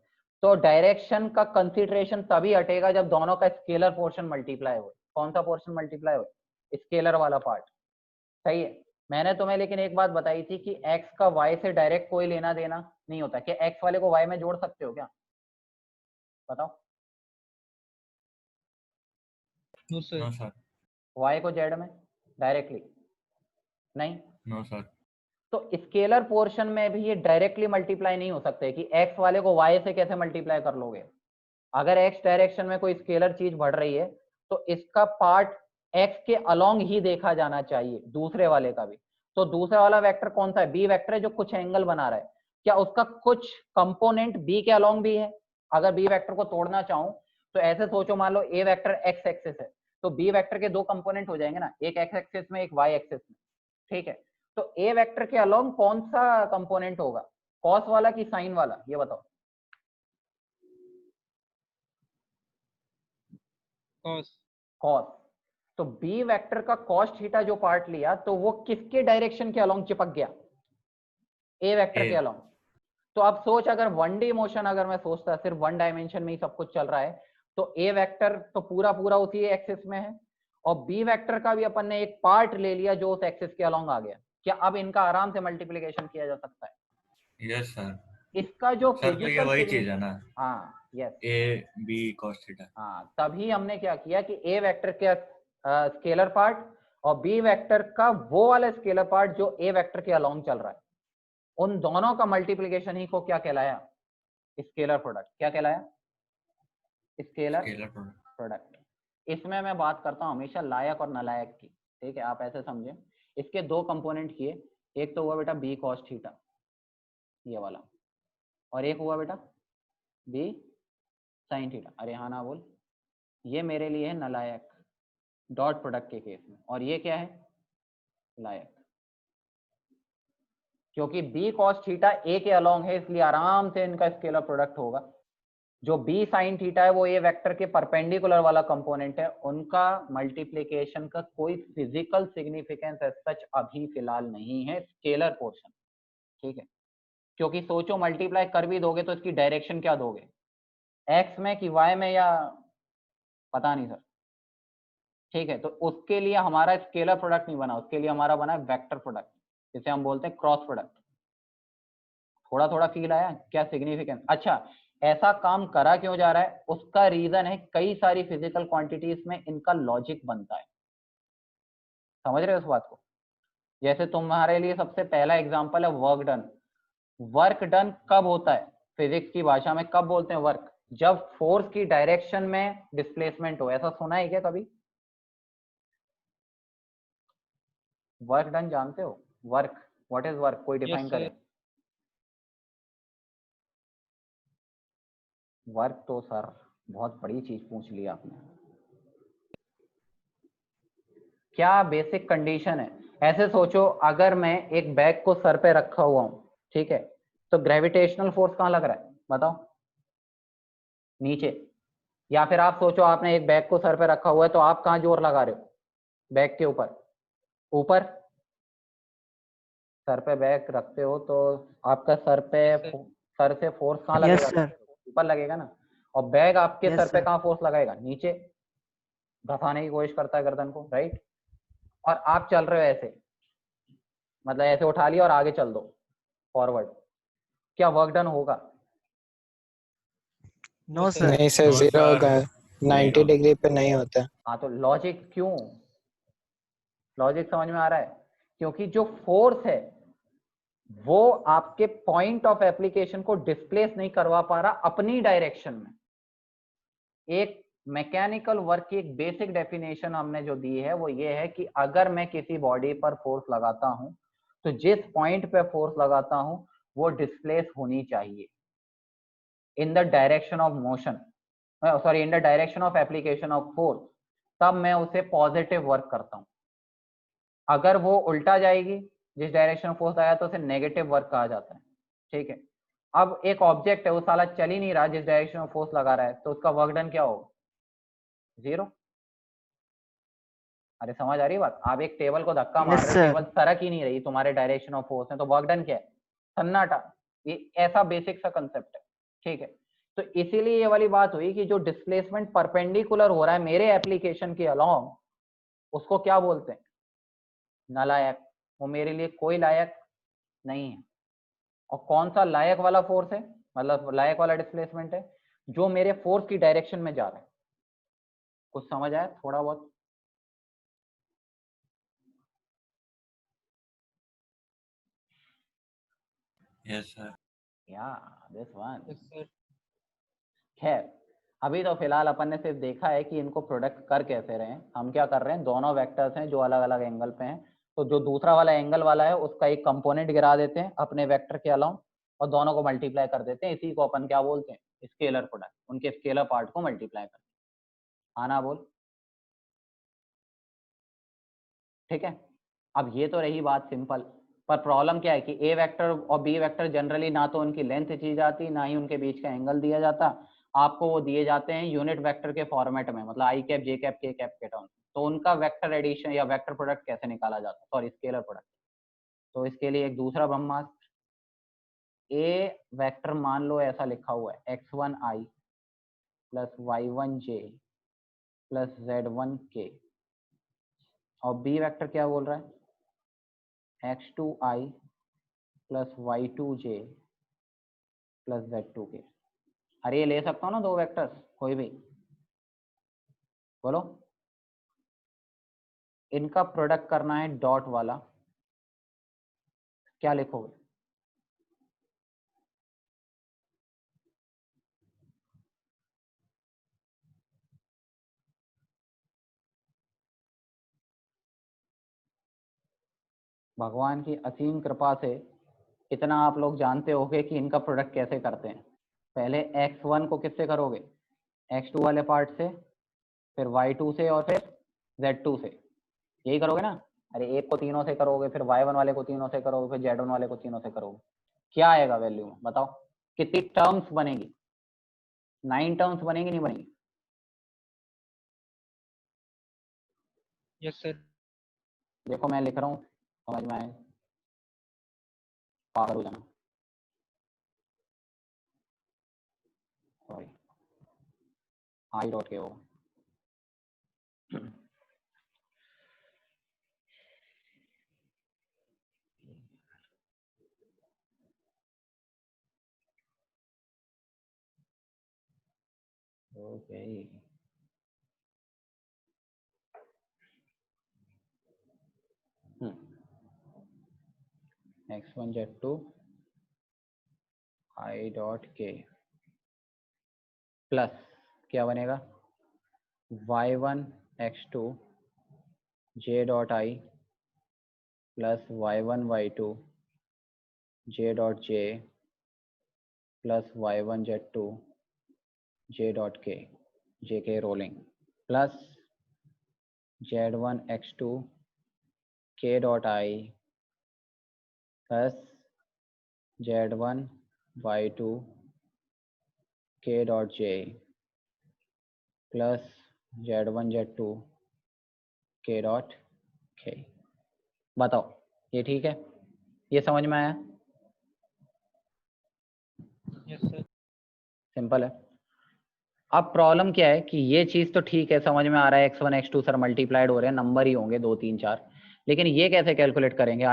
तो डायरेक्शन का कंसीडरेशन तभी हटेगा जब दोनों का स्केलर पोर्शन मल्टीप्लाई हो। कौन सा पोर्शन मल्टीप्लाई हो? स्केलर वाला पार्ट। सही है। मैंने तुम्हें लेकिन एक बात बताई थी कि x का y से डायरेक्ट कोई लेना देना नहीं होता। क्या x वाले को y में जोड़ सकते हो क्या? बताओ। No sir. No sir. y को z में डायरेक्टली नहीं। No sir. तो स्केलर पोर्शन में भी ये डायरेक्टली मल्टीप्लाई नहीं हो सकते कि x वाले को y से कैसे मल्टीप्लाई कर लोगे? अगर x डायरेक्शन में कोई स्केलर चीज बढ़ रही है तो इसका पार्ट x के अलोंग ही देखा जाना चाहिए, दूसरे वाले का भी। तो दूसरा वाला वेक्टर कौन सा है? बी वेक्टर है जो कुछ एंगल बना रहा है। क्या उसका कुछ कंपोनेंट बी के अलोंग भी है? अगर बी वेक्टर को तोड़ना चाहूं तो ऐसे सोचो, मान लो ए वेक्टर एक्स एक्सिस है, तो बी वेक्टर के दो कंपोनेंट हो जाएंगे ना, एक एक्स एक्सिस में एक वाई एक्सिस में, ठीक है? तो ए वेक्टर के अलोंग कौन सा कंपोनेंट होगा, कॉस वाला कि साइन वाला? ये बताओ। कॉस। कॉस। तो बी वेक्टर का cos थीटा जो पार्ट लिया तो वो किसके डायरेक्शन के अलोंग चिपक गया? ए वेक्टर के अलोंग। तो अब सोच, अगर 1D मोशन अगर मैं सोचता सिर्फ 1 डायमेंशन में ही सब कुछ चल रहा है तो ए वेक्टर तो पूरा पूरा उसी एक्सिस में है, और बी वेक्टर का भी अपन ने एक पार्ट ले लिया जो उस एक्सिस के अलोंग आ गया। क्या अब इनका आराम से मल्टीप्लिकेशन किया जा सकता है? Yes sir. इसका जो सर तो ये वही चीज है ना, हाँ yes, A B cos theta. हाँ तभी हमने क्या किया कि ए वेक्टर के स्केलर पार्ट और बी वेक्टर का वो वाला स्केलर पार्ट जो ए वेक्टर के अलोंग चल रहा है, उन दोनों का मल्टीप्लिकेशन ही को क्या कहलाया? Scalar product. क्या कहलाया? Scalar product. इसमें मैं बात करता हूं हमेशा लायक और नालायक की, ठीक है? आप ऐसे समझे, इसके दो कंपोनेंट किए, एक तो हुआ बेटा बी cos थीटा ये वाला, और एक हुआ बेटा बी sin थीटा। अरे हाँ ना बोल, ये मेरे लिए है नालायक डॉट प्रोडक्ट के केस में, और ये क्या है? लायक। क्योंकि बी cos थीटा ए के अलोंग है इसलिए आराम से इनका स्केलर प्रोडक्ट होगा। जो बी sin थीटा है वो ए वेक्टर के परपेंडिकुलर वाला कंपोनेंट है, उनका मल्टीप्लिकेशन का कोई फिजिकल सिग्निफिकेंस एज सच अभी फिलहाल नहीं है, स्केलर पोर्शन, ठीक है? क्योंकि सोचो मल्टीप्लाई कर भी दोगे तो इसकी डायरेक्शन क्या दोगे? एक्स में कि वाई में, या पता नहीं सर, ठीक है? तो उसके लिए हमारा स्केलर प्रोडक्ट नहीं बना, उसके लिए हमारा बना है वेक्टर प्रोडक्ट, जिसे हम बोलते हैं क्रॉस प्रोडक्ट। थोड़ा थोड़ा फील आया क्या सिग्निफिकेंस? अच्छा, ऐसा काम करा क्यों जा रहा है? उसका रीजन है कई सारी फिजिकल क्वांटिटीज में इनका लॉजिक बनता है। समझ रहे हो इस बात को? जैसे तुम्हारे लिए सबसे पहला एग्जांपल है वर्क डन। वर्क डन कब होता है फिजिक्स की भाषा में? कब बोलते हैं वर्क? जब फोर्स की डायरेक्शन में डिस्प्लेसमेंट हो। ऐसा सुना है क्या कभी? वर्क डन जानते हो? Work, what is work? कोई डिफाइन करे। वर्क तो सर बहुत बड़ी चीज पूछ ली आपने। क्या बेसिक कंडीशन है? ऐसे सोचो, अगर मैं एक बैग को सर पे रखा हुआ हूं, ठीक है, तो ग्रेविटेशनल फोर्स कहां लग रहा है बताओ? नीचे। या फिर आप सोचो आपने एक बैग को सर पे रखा हुआ है तो आप कहां जोर लगा रहे हो? बैग के ऊपर। ऊपर सर पे बैग रखते हो तो आपका सर से फोर्स कहां लगेगा? ऊपर लगेगा ना। और बैग आपके सर पे कहां फोर्स लगाएगा? नीचे। घसाने की कोशिश करता है गर्दन को, राइट? और आप चल रहे हो ऐसे, मतलब ऐसे उठा लिया और आगे चल दो फॉरवर्ड, क्या वर्क डन होगा? No sir. नहीं सर, जीरो होगा, 90 डिग्री पे नहीं होता। हाँ तो लॉजिक क्यों? लॉजिक समझ में आ रहा है? क्योंकि जो फोर्स है वो आपके पॉइंट ऑफ एप्लीकेशन को डिस्प्लेस नहीं करवा पा रहा अपनी डायरेक्शन में। एक मैकेनिकल वर्क की एक बेसिक डेफिनेशन हमने जो दी है वो ये है कि अगर मैं किसी बॉडी पर फोर्स लगाता हूं तो जिस पॉइंट पे फोर्स लगाता हूं वो डिस्प्लेस होनी चाहिए in the direction of motion, sorry in the direction of application of force, तब मैं उसे पॉजिटिव वर्क करता हूं। अगर वो उल्टा जाएगी, जिस डायरेक्शन फोर्स आया, तो उसे नेगेटिव वर्क कहा जाता है, ठीक है? अब एक ऑब्जेक्ट है वो साला चल ही नहीं रहा जिस डायरेक्शन में फोर्स लगा रहा है, तो उसका वर्क डन क्या होगा? जीरो। अरे समझ आ रही बात? आप एक टेबल को धक्का मार रहे हो, टेबल सरक ही नहीं रही तुम्हारे डायरेक्शन ऑफ फोर्स में, तो वर्क डन क्या है? सन्नाटा। ये ऐसा बेसिक सा कंसेप्ट है, ठीक है? तो इसीलिए ये वाली बात हुई कि जो डिस्प्लेसमेंट परपेंडिकुलर हो रहा है मेरे एप्लीकेशन के अलोंग, उसको क्या बोलते हैं? नालायक। वो मेरे लिए कोई लायक नहीं है। और कौन सा लायक वाला फोर्स है, मतलब लायक वाला डिस्प्लेसमेंट है? जो मेरे फोर्स की डायरेक्शन में जा रहा है। कुछ समझ आया थोड़ा बहुत? Yes sir. या दिस वन। Yes sir. खैर, अभी तो फिलहाल अपन ने सिर्फ देखा है कि इनको प्रोडक्ट कर कैसे रहे हैं। हम क्या कर रहे हैं, दोनों वेक्टर्स हैं जो अलग अलग एंगल पे हैं, तो जो दूसरा वाला एंगल वाला है उसका एक कंपोनेंट गिरा देते हैं अपने वेक्टर के अलाउंग और दोनों को मल्टीप्लाई कर देते हैं। इसी को अपन क्या बोलते हैं? Scalar product. उनके स्केलर पार्ट को मल्टीप्लाई करते हैं। आना बोल, ठीक है? अब ये तो रही बात सिंपल, पर प्रॉब्लम क्या है कि ए वेक्टर और बी वेक्टर जनरली ना तो उनकी लेंथ दी जाती, ना ही उनके बीच का एंगल दिया जाता। आपको वो दिए जाते हैं यूनिट वेक्टर के फॉर्मेट में, मतलब आई कैप, जे कैप, के कैप के टर्म। तो उनका वेक्टर एडिशन या वेक्टर प्रोडक्ट कैसे निकाला जाता है, सॉरी स्केलर प्रोडक्ट। तो इसके लिए एक दूसरा ब्रह्मास्त्र, ए वेक्टर मान लो ऐसा लिखा हुआ है x1i plus y1j plus z1k, और बी वेक्टर क्या बोल रहा है x2i plus y2j plus z2k। अरे ये ले सकता हूँ ना दो वेक्टर्स कोई भी, बोलो। इनका प्रोडक्ट करना है डॉट वाला, क्या लिखोगे? भगवान की असीम कृपा से इतना आप लोग जानते होगे कि इनका प्रोडक्ट कैसे करते हैं। पहले x1 को किससे करोगे? x2 वाले पार्ट से, फिर y2 से, और फिर z2 से, यही करोगे ना? अरे एक को तीनों से करोगे, फिर y1 वाले को तीनों से करोगे, फिर z1 वाले को तीनों से करोगे, क्या आएगा वैल्यू में बताओ? कितनी टर्म्स बनेगी? 9 टर्म्स बनेगी, नहीं बनेगी? Yes sir. देखो मैं लिख रहा हूँ, समझ में आए? पागल हो जाना, सॉरी, आई डॉट के हो। Okay, x1 z2 i dot के प्लस क्या बनेगा? y1 x2 j dot i plus y1 y2 j dot j plus y1 z2 j dot k, j के rolling, plus z1 x2 k dot i plus z1 y2 k dot j plus z1 z2 k dot k। बताओ ये ठीक है? ये समझ में आया? Yes sir. Simple है। अब प्रॉब्लम क्या है कि ये चीज तो ठीक है, समझ में आ रहा है, x1 x2 सर मल्टीप्लाइड हो रहे हैं, नंबर ही होंगे 2 3 4, लेकिन ये कैसे कैलकुलेट करेंगे?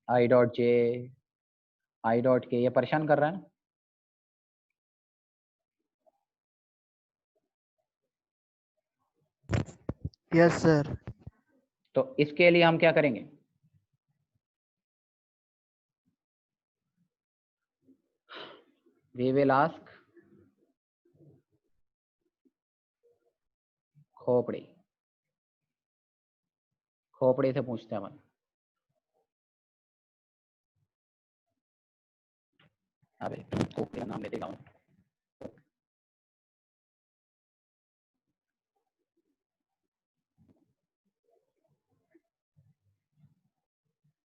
I dot J, I dot के, ये परेशान कर रहा है ना? Yes sir. तो इसके लिए हम क्या करेंगे? वी विल आस्क खोपड़ी, खोपड़ी से पूछते हैं अपन। अबे खोपड़ी का नाम लेते गाँव।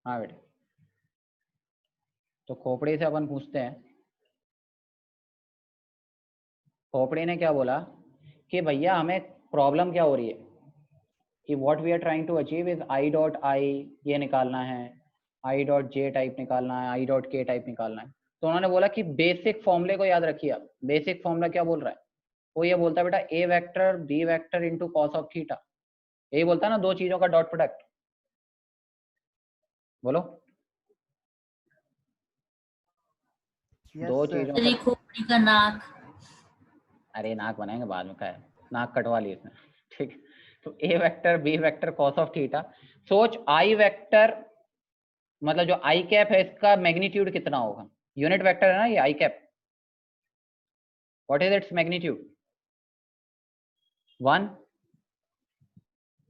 हाँ बेटे, तो खोपड़ी से अपन पूछते हैं। खोपड़ी ने क्या बोला कि भैया हमें प्रॉब्लम क्या हो रही है कि what we are trying to achieve is I dot I ये निकालना है, आई डॉट जे टाइप निकालना है, आई डॉट के टाइप निकालना है। तो उन्होंने बोला कि बेसिक फॉर्मूले को याद रखिए आप। बेसिक फॉर्मूला क्या बोल रहा है? वो ये बोलता है बेटा a vector b vector into cos of theta, यही बोलता है ना, दो चीजों का डॉट प्रोडक्ट। बोलो, दो चीजों तेरी का। खोपड़ी का नाक। अरे नाक बनाएंगे बाद में, क्या है, नाक कटवा ली इसने, ठीक। तो a vector b vector cos of theta. सोच आई वेक्टर मतलब जो आई कैप है इसका मैग्नीट्यूड कितना होगा? यूनिट वेक्टर है ना ये i cap, what is its magnitude? 1।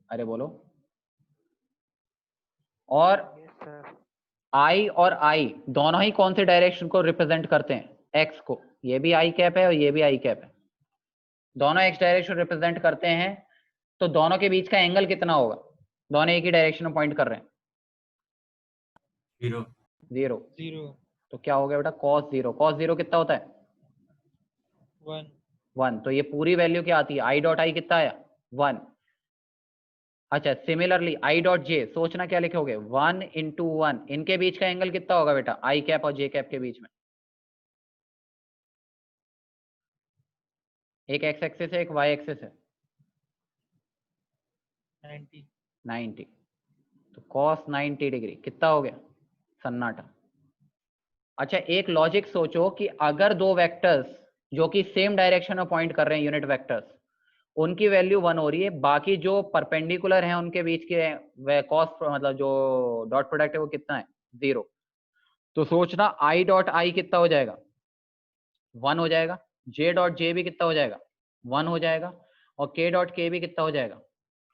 अरे बोलो। और आई और आई दोनों ही कौन से डायरेक्शन को रिप्रेजेंट करते हैं? एक्स को। ये भी आई कैप है और ये भी आई कैप है, दोनों एक्स डायरेक्शन रिप्रेजेंट करते हैं। तो दोनों के बीच का एंगल कितना होगा? दोनों एक ही डायरेक्शन में पॉइंट कर रहे हैं। 0। तो क्या हो गया बेटा? cos 0। cos 0 कितना होता है? 1। तो ये पूरी वैल्यू क्या आती है? आई डॉट आई कितना आया? 1। अच्छा सिमिलरली आई डॉट जे, सोचना क्या लिखोगे, 1 इंटू 1, इनके बीच का एंगल कितना होगा बेटा, आई कैप और जे कैप के बीच में, एक एक्स एक्सिस है एक वाई एक्सिस है, 90। 90, तो cos 90 डिग्री कितना हो गया, सन्नाटा। अच्छा एक लॉजिक सोचो कि अगर दो वेक्टर्स जो कि सेम डायरेक्शन में पॉइंट कर रहे हैं, यूनिट वेक्टर्स, उनकी वैल्यू 1 हो रही है, बाकी जो परपेंडिकुलर हैं उनके बीच के कॉस मतलब जो डॉट प्रोडक्ट है वो कितना है, 0, तो सोचना आई डॉट आई कितना हो जाएगा, 1 हो जाएगा, जे डॉट जे भी कितना हो जाएगा, 1 हो जाएगा, और के डॉट के भी कितना हो जाएगा,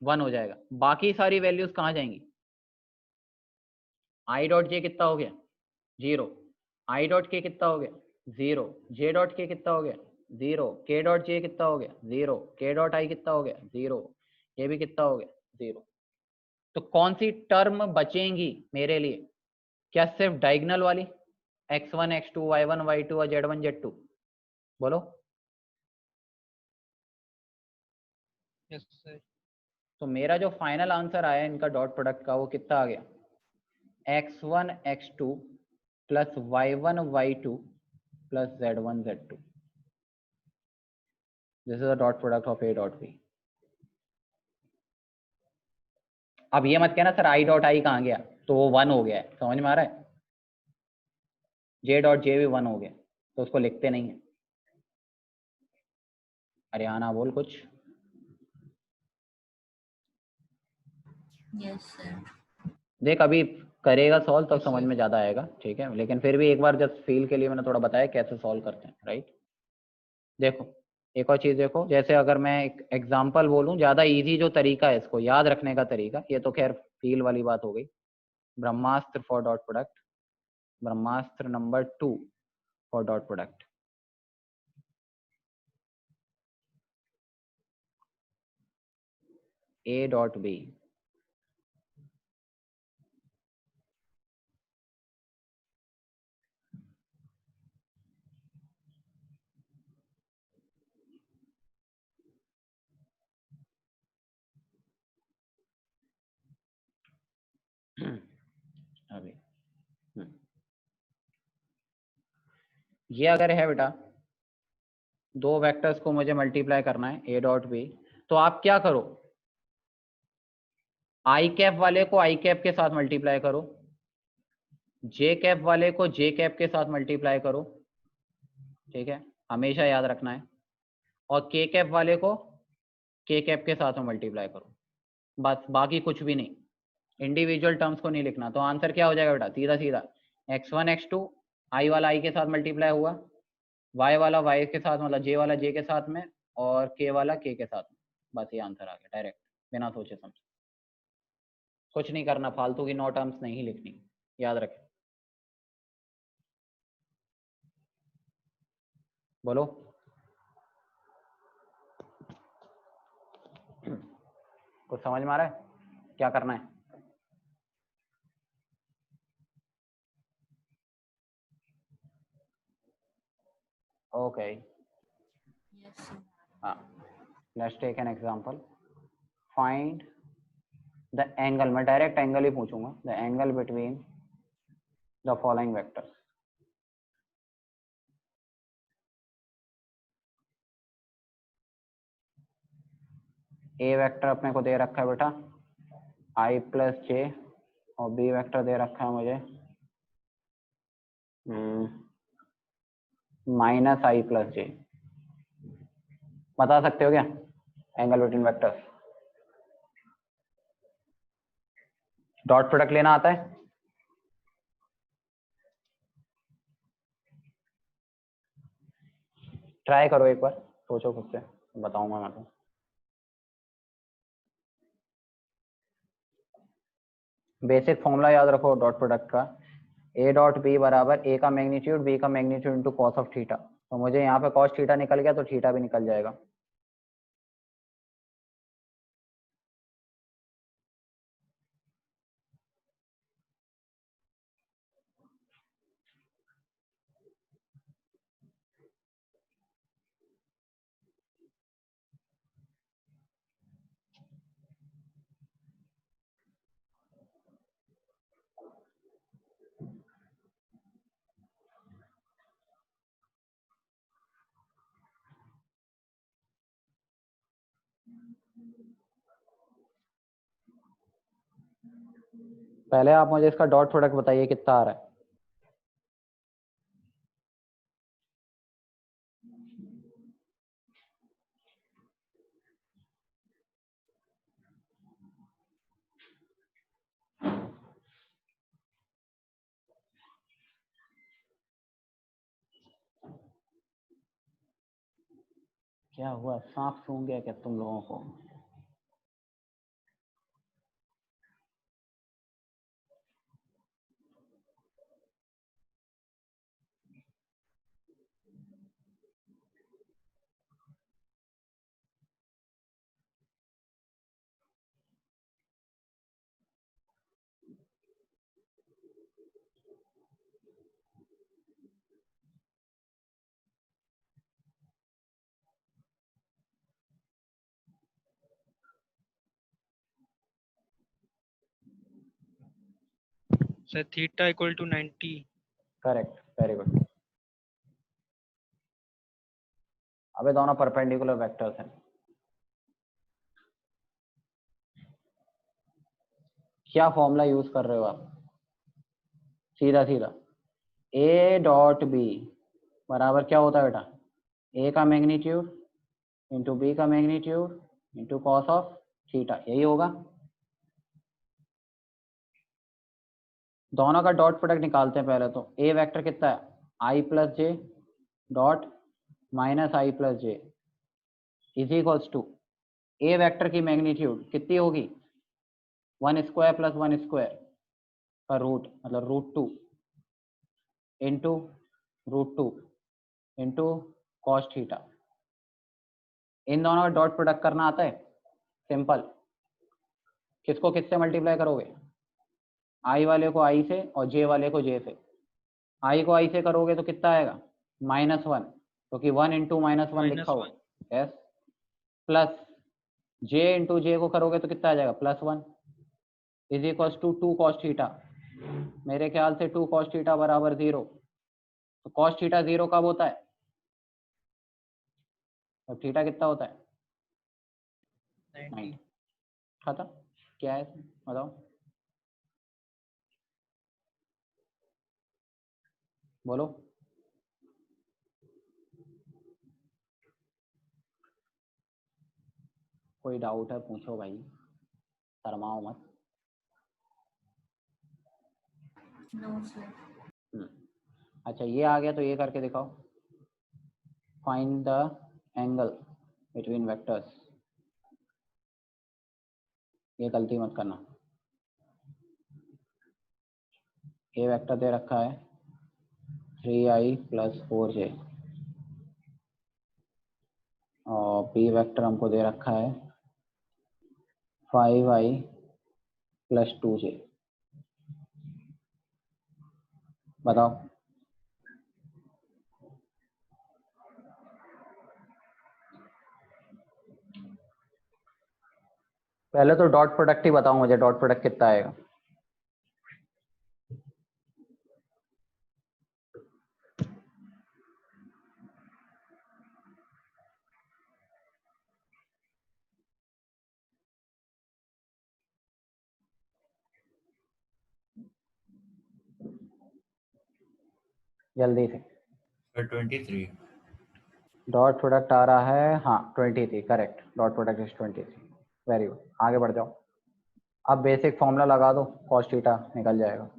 1 हो जाएगा। बाकी सारी वैल्यूज कहाँ जाएंगी, आई डॉट जे कितना हो गया, 0, आई डॉट के कितना हो गया, 0, जे डॉट के कितना हो गया, 0, के डॉट जे कितना हो गया, 0, के डॉट आई कितना हो गया, 0, ये भी कितना हो गया, 0। तो कौन सी टर्म बचेंगी मेरे लिए, क्या सिर्फ डायगोनल वाली, x1 x2 y1 y2 और z1 z2, बोलो। Yes sir. तो मेरा जो फाइनल आंसर आया इनका डॉट प्रोडक्ट का वो कितना आ गया, x1 x2 plus y1 y2 plus z1 z2, this is the dot product of a dot b। अब ये मत कहना सर आई डॉट आई कहाँ गया, तो वो 1 हो गया है, समझ में आ रहा है, जे डॉट जे भी 1 हो गया, तो उसको लिखते नहीं है। हरियाणा बोल कुछ। Yes sir. देख अभी करेगा सॉल्व तो Yes, समझ sir. में ज्यादा आएगा, ठीक है, लेकिन फिर भी एक बार जस्ट फील के लिए मैंने थोड़ा बताया कैसे सॉल्व करते हैं, राइट। देखो एक और चीज देखो, जैसे अगर मैं एक एग्जांपल बोलूं, ज्यादा इजी जो तरीका है इसको याद रखने का तरीका, ये तो खैर फील वाली बात हो गई, ब्रह्मास्त्र फॉर डॉट प्रोडक्ट, ब्रह्मास्त्र नंबर 2 for dot product. A dot b, अभी ये अगर है बेटा, दो वेक्टर्स को मुझे मल्टीप्लाई करना है ए डॉट बी, तो आप क्या करो, आई कैप वाले को आई कैप के साथ मल्टीप्लाई करो, जे कैप वाले को जे कैप के साथ मल्टीप्लाई करो, ठीक है, हमेशा याद रखना है, और के कैप वाले को के कैप के साथ में मल्टीप्लाई करो, बस बाकी कुछ भी नहीं, इंडिविजुअल टर्म्स को नहीं लिखना। तो आंसर क्या हो जाएगा बेटा, सीधा सीधा x1 x2, आई वाला आई के साथ मल्टीप्लाई हुआ, y वाला y के साथ मतलब j वाला j के साथ में, और k वाला k के साथ में, बस ये आंसर आ गया डायरेक्ट, बिना सोचे समझे। कुछ नहीं करना, फालतू की नो टर्म्स नहीं लिखनी, याद रखें। बोलो कुछ समझ में आ रहा है, क्या करना है। Okay yes sir. हाँ, let's take an example, find the angle, मैं डायरेक्ट एंगल ही पूछूंगा, the angle between the following vectors. A vector अपने को दे रखा है बेटा i प्लस जे, और बी वेक्टर दे रखा है मुझे माइनस आई प्लस जे। बता सकते हो क्या angle between vectors, dot product लेना आता है, ट्राई करो एक बार, सोचो खुद से, बताऊंगा मैं तो। बेसिक फॉर्मूला याद रखो डॉट प्रोडक्ट का, ए डॉट बी बराबर ए का मैग्नीट्यूड बी का magnitude into cos of theta, तो मुझे यहाँ पे कॉस थीटा निकल गया तो थीटा भी निकल जाएगा। पहले आप मुझे इसका डॉट प्रोडक्ट बताइए कितना आ रहा है। क्या हुआ, सांप सूंघ गया क्या तुम लोगों को? Sir, theta equal to 90. Correct, very good. अबे दोनों परपेंडिकुलर वेक्टर्स हैं। क्या फॉर्मूला यूज कर रहे हो आप? सीधा सीधा ए डॉट बी बराबर क्या होता है बेटा? ए का मैग्नीट्यूड इंटू बी का magnitude into cos of theta, यही होगा। दोनों का डॉट प्रोडक्ट निकालते हैं पहले। तो ए वेक्टर कितना है? I plus j dot minus i plus j is equals to A vector की मैग्नीट्यूड कितनी होगी? 1 स्क्वायर प्लस 1 स्क्वायर का रूट, मतलब √2 इंटू √2 इंटू कॉस थीटा। इन दोनों का डॉट प्रोडक्ट करना आता है? सिंपल। किसको किससे मल्टीप्लाई करोगे? आई वाले को आई से और जे वाले को जे से। आई को आई से करोगे तो कितना आएगा? -1, क्योंकि 1 इंटू -1 लिखा हुआ है। Yes. Plus J into J को करोगे तो कितना आ जाएगा? +1 is equal to 2 cos theta. मेरे ख्याल से 2 कॉस थीटा बराबर 0। तो कॉस थीटा 0 कब होता है? और थीटा कितना होता है? 90. खत्म। क्या है इसमें बताओ, बोलो। कोई डाउट है पूछो भाई, शर्माओ मत। No sir. अच्छा ये आ गया तो ये करके दिखाओ। Find the angle between vectors. ये गलती मत करना। ए वेक्टर दे रखा है 3i + 4j और बी वेक्टर हमको दे रखा है 5i + 2j। बताओ। पहले तो डॉट प्रोडक्ट ही बताओ मुझे, डॉट प्रोडक्ट कितना आएगा? जल्दी से। Sir, 23. डॉट प्रोडक्ट आ रहा है, हाँ 23, correct. Dot product is 23। Very good, आगे बढ़ जाओ। अब बेसिक फॉर्मूला लगा दो, कॉस थीटा निकल जाएगा।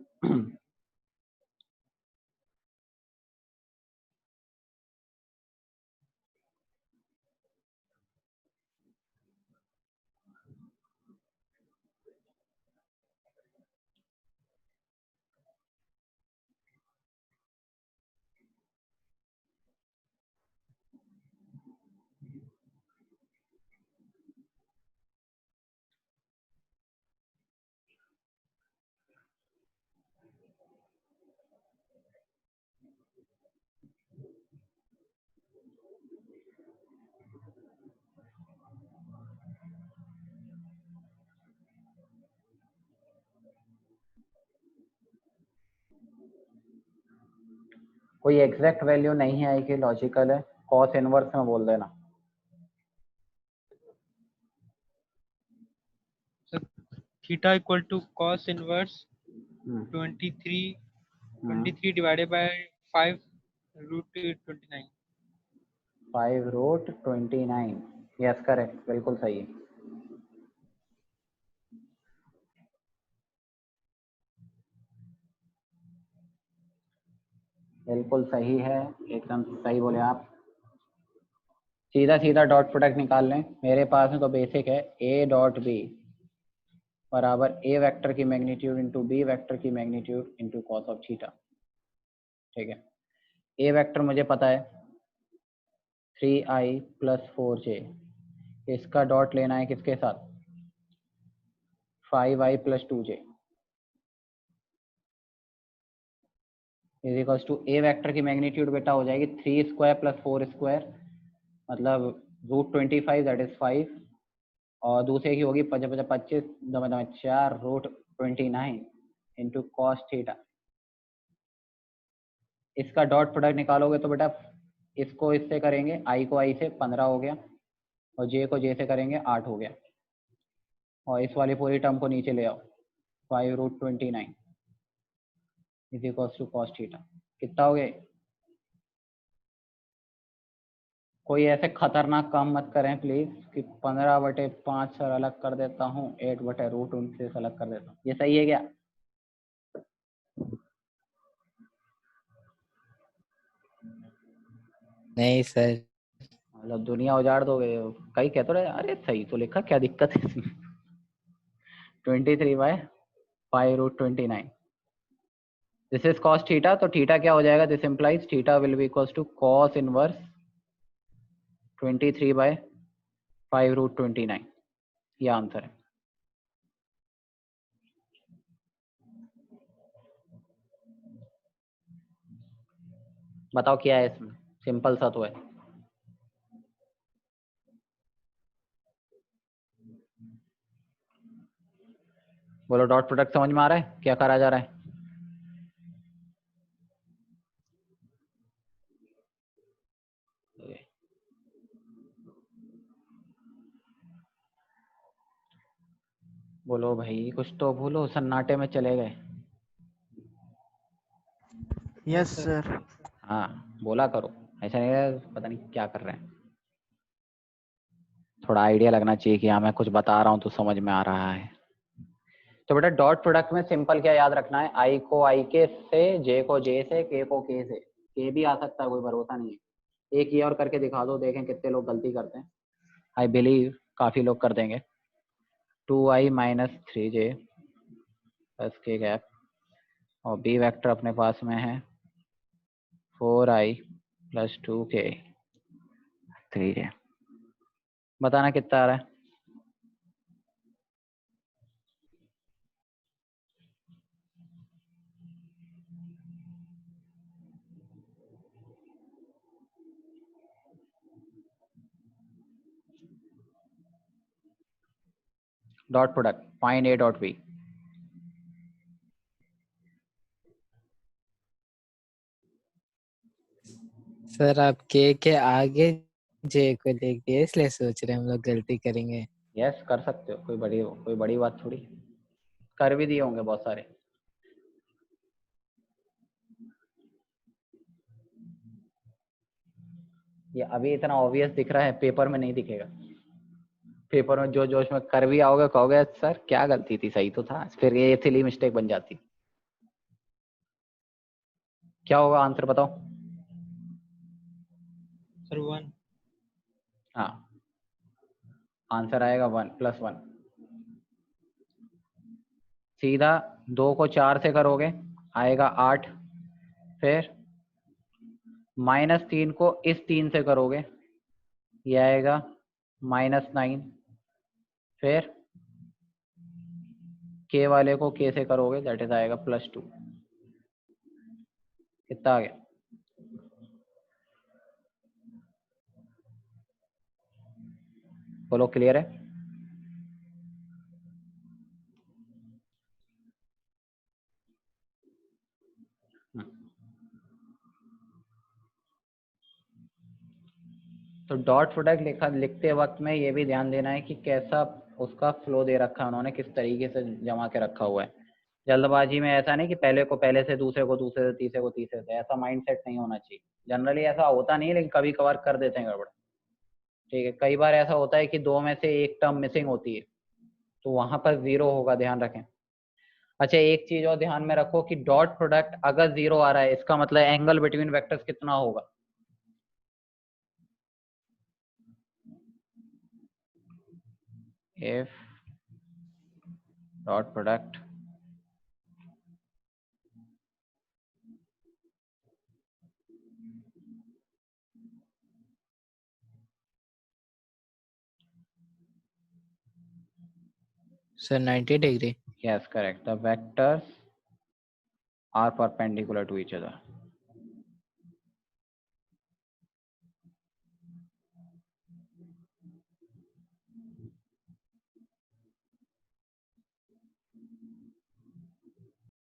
कोई एग्जैक्ट वैल्यू नहीं है कि लॉजिकल है, कॉस इनवर्स में बोल देना। theta equal to cos inverse hmm, 23 divided by 5 root 29. 5 root 29, yes correct, बिल्कुल सही है। बिल्कुल सही है, एकदम सही बोले आप। सीधा सीधा डॉट प्रोडक्ट निकाल लें, मेरे पास में तो बेसिक है ए डॉट बी बराबर ए वेक्टर की मैग्नीट्यूड इंटू बी वेक्टर की magnitude into cos of theta. ठीक है, ए वेक्टर मुझे पता है 3i प्लस 4j, इसका डॉट लेना है किसके साथ, 5i plus 2j is equals to A vector की मैग्नीट्यूड बेटा हो जाएगी 3 स्क्वायर प्लस 4 स्क्वायर, मतलब रूट 25 दैट इज 5, और दूसरे की होगी 25 4 रूट 29 इंटू कॉस थीटा। इसका डॉट प्रोडक्ट निकालोगे तो बेटा इसको इससे करेंगे, आई को आई से 15 हो गया, और जे को जे से करेंगे 8 हो गया, और इस वाली पूरी टर्म को नीचे ले आओ, 5 root 29 is equals to cos theta. कितना हो गया? कोई ऐसे खतरनाक काम मत करें प्लीज कि 15/5 सर अलग कर देता हूँ, 8/√29 अलग कर देता हूँ, ये सही है क्या? नहीं सर। मतलब दुनिया उजाड़ दोगे। कई कहते रहे अरे सही तो लिखा, क्या दिक्कत है इसमें? 23/5√29 दिस इज कॉस थीटा, तो थीटा क्या हो जाएगा? This implies theta will be equals to cos inverse 23/5√29, ये आंसर है। बताओ क्या है इसमें, सिंपल सा तो है। बोलो डॉट प्रोडक्ट समझ में आ रहा है क्या करा जा रहा है? बोलो भाई, कुछ तो बोलो, सन्नाटे में चले गए। Yes sir. हाँ बोला करो, ऐसा नहीं है पता नहीं क्या कर रहे हैं। थोड़ा आइडिया लगना चाहिए कि हाँ मैं कुछ बता रहा हूँ तो समझ में आ रहा है। तो बेटा डॉट प्रोडक्ट में सिंपल क्या याद रखना है, आई को आई के से, जे को जे से, के को के से। के भी आ सकता है, कोई भरोसा नहीं है। एक ये और करके दिखा दो, देखें कितने लोग गलती करते हैं। आई बिलीव काफी लोग कर देंगे। 2i माइनस 3j प्लस के गैप, और बी वेक्टर अपने पास में है 4i प्लस 2k 3j। बताना कितना आ रहा है? Dot product find A dot B. Sir आप के आगे जे को लिख दिए इसलिए सोच रहे हैं हम लोग गलती करेंगे। यस कर सकते हो, कोई बड़ी बात थोड़ी, कर भी दिए होंगे बहुत सारे। ये अभी इतना ऑब्वियस दिख रहा है, पेपर में नहीं दिखेगा। पेपर में जो जोश में कर भी आओगे कहोगे सर क्या गलती थी, सही तो था, फिर ये सिली मिस्टेक बन जाती। क्या होगा आंसर बताओ? सर 1. हाँ आंसर आएगा 1 + 1। सीधा 2 को 4 से करोगे आएगा 8, फिर -3 को इस 3 से करोगे ये आएगा -9, फिर के वाले को के से करोगे दैट इज आएगा +2। कितना आ गया? बोलो क्लियर है? तो डॉट प्रोडक्ट लिखते वक्त में ये भी ध्यान देना है कि कैसा उसका फ्लो दे रखा है उन्होंने, किस तरीके से जमा के रखा हुआ है। जल्दबाजी में ऐसा नहीं कि पहले को पहले से, दूसरे को दूसरे से, तीसरे को तीसरे से, ऐसा माइंडसेट नहीं होना चाहिए। जनरली ऐसा होता नहीं है, लेकिन कभी कभार कर देते हैं गड़बड़। ठीक है, कई बार ऐसा होता है कि दो में से एक टर्म मिसिंग होती है, तो वहां पर 0 होगा, ध्यान रखें। अच्छा, एक चीज और ध्यान में रखो कि डॉट प्रोडक्ट अगर 0 आ रहा है, इसका मतलब एंगल बिटवीन वेक्टर्स कितना होगा। if dot product sir 90 degree. yes correct, the vectors are perpendicular to each other.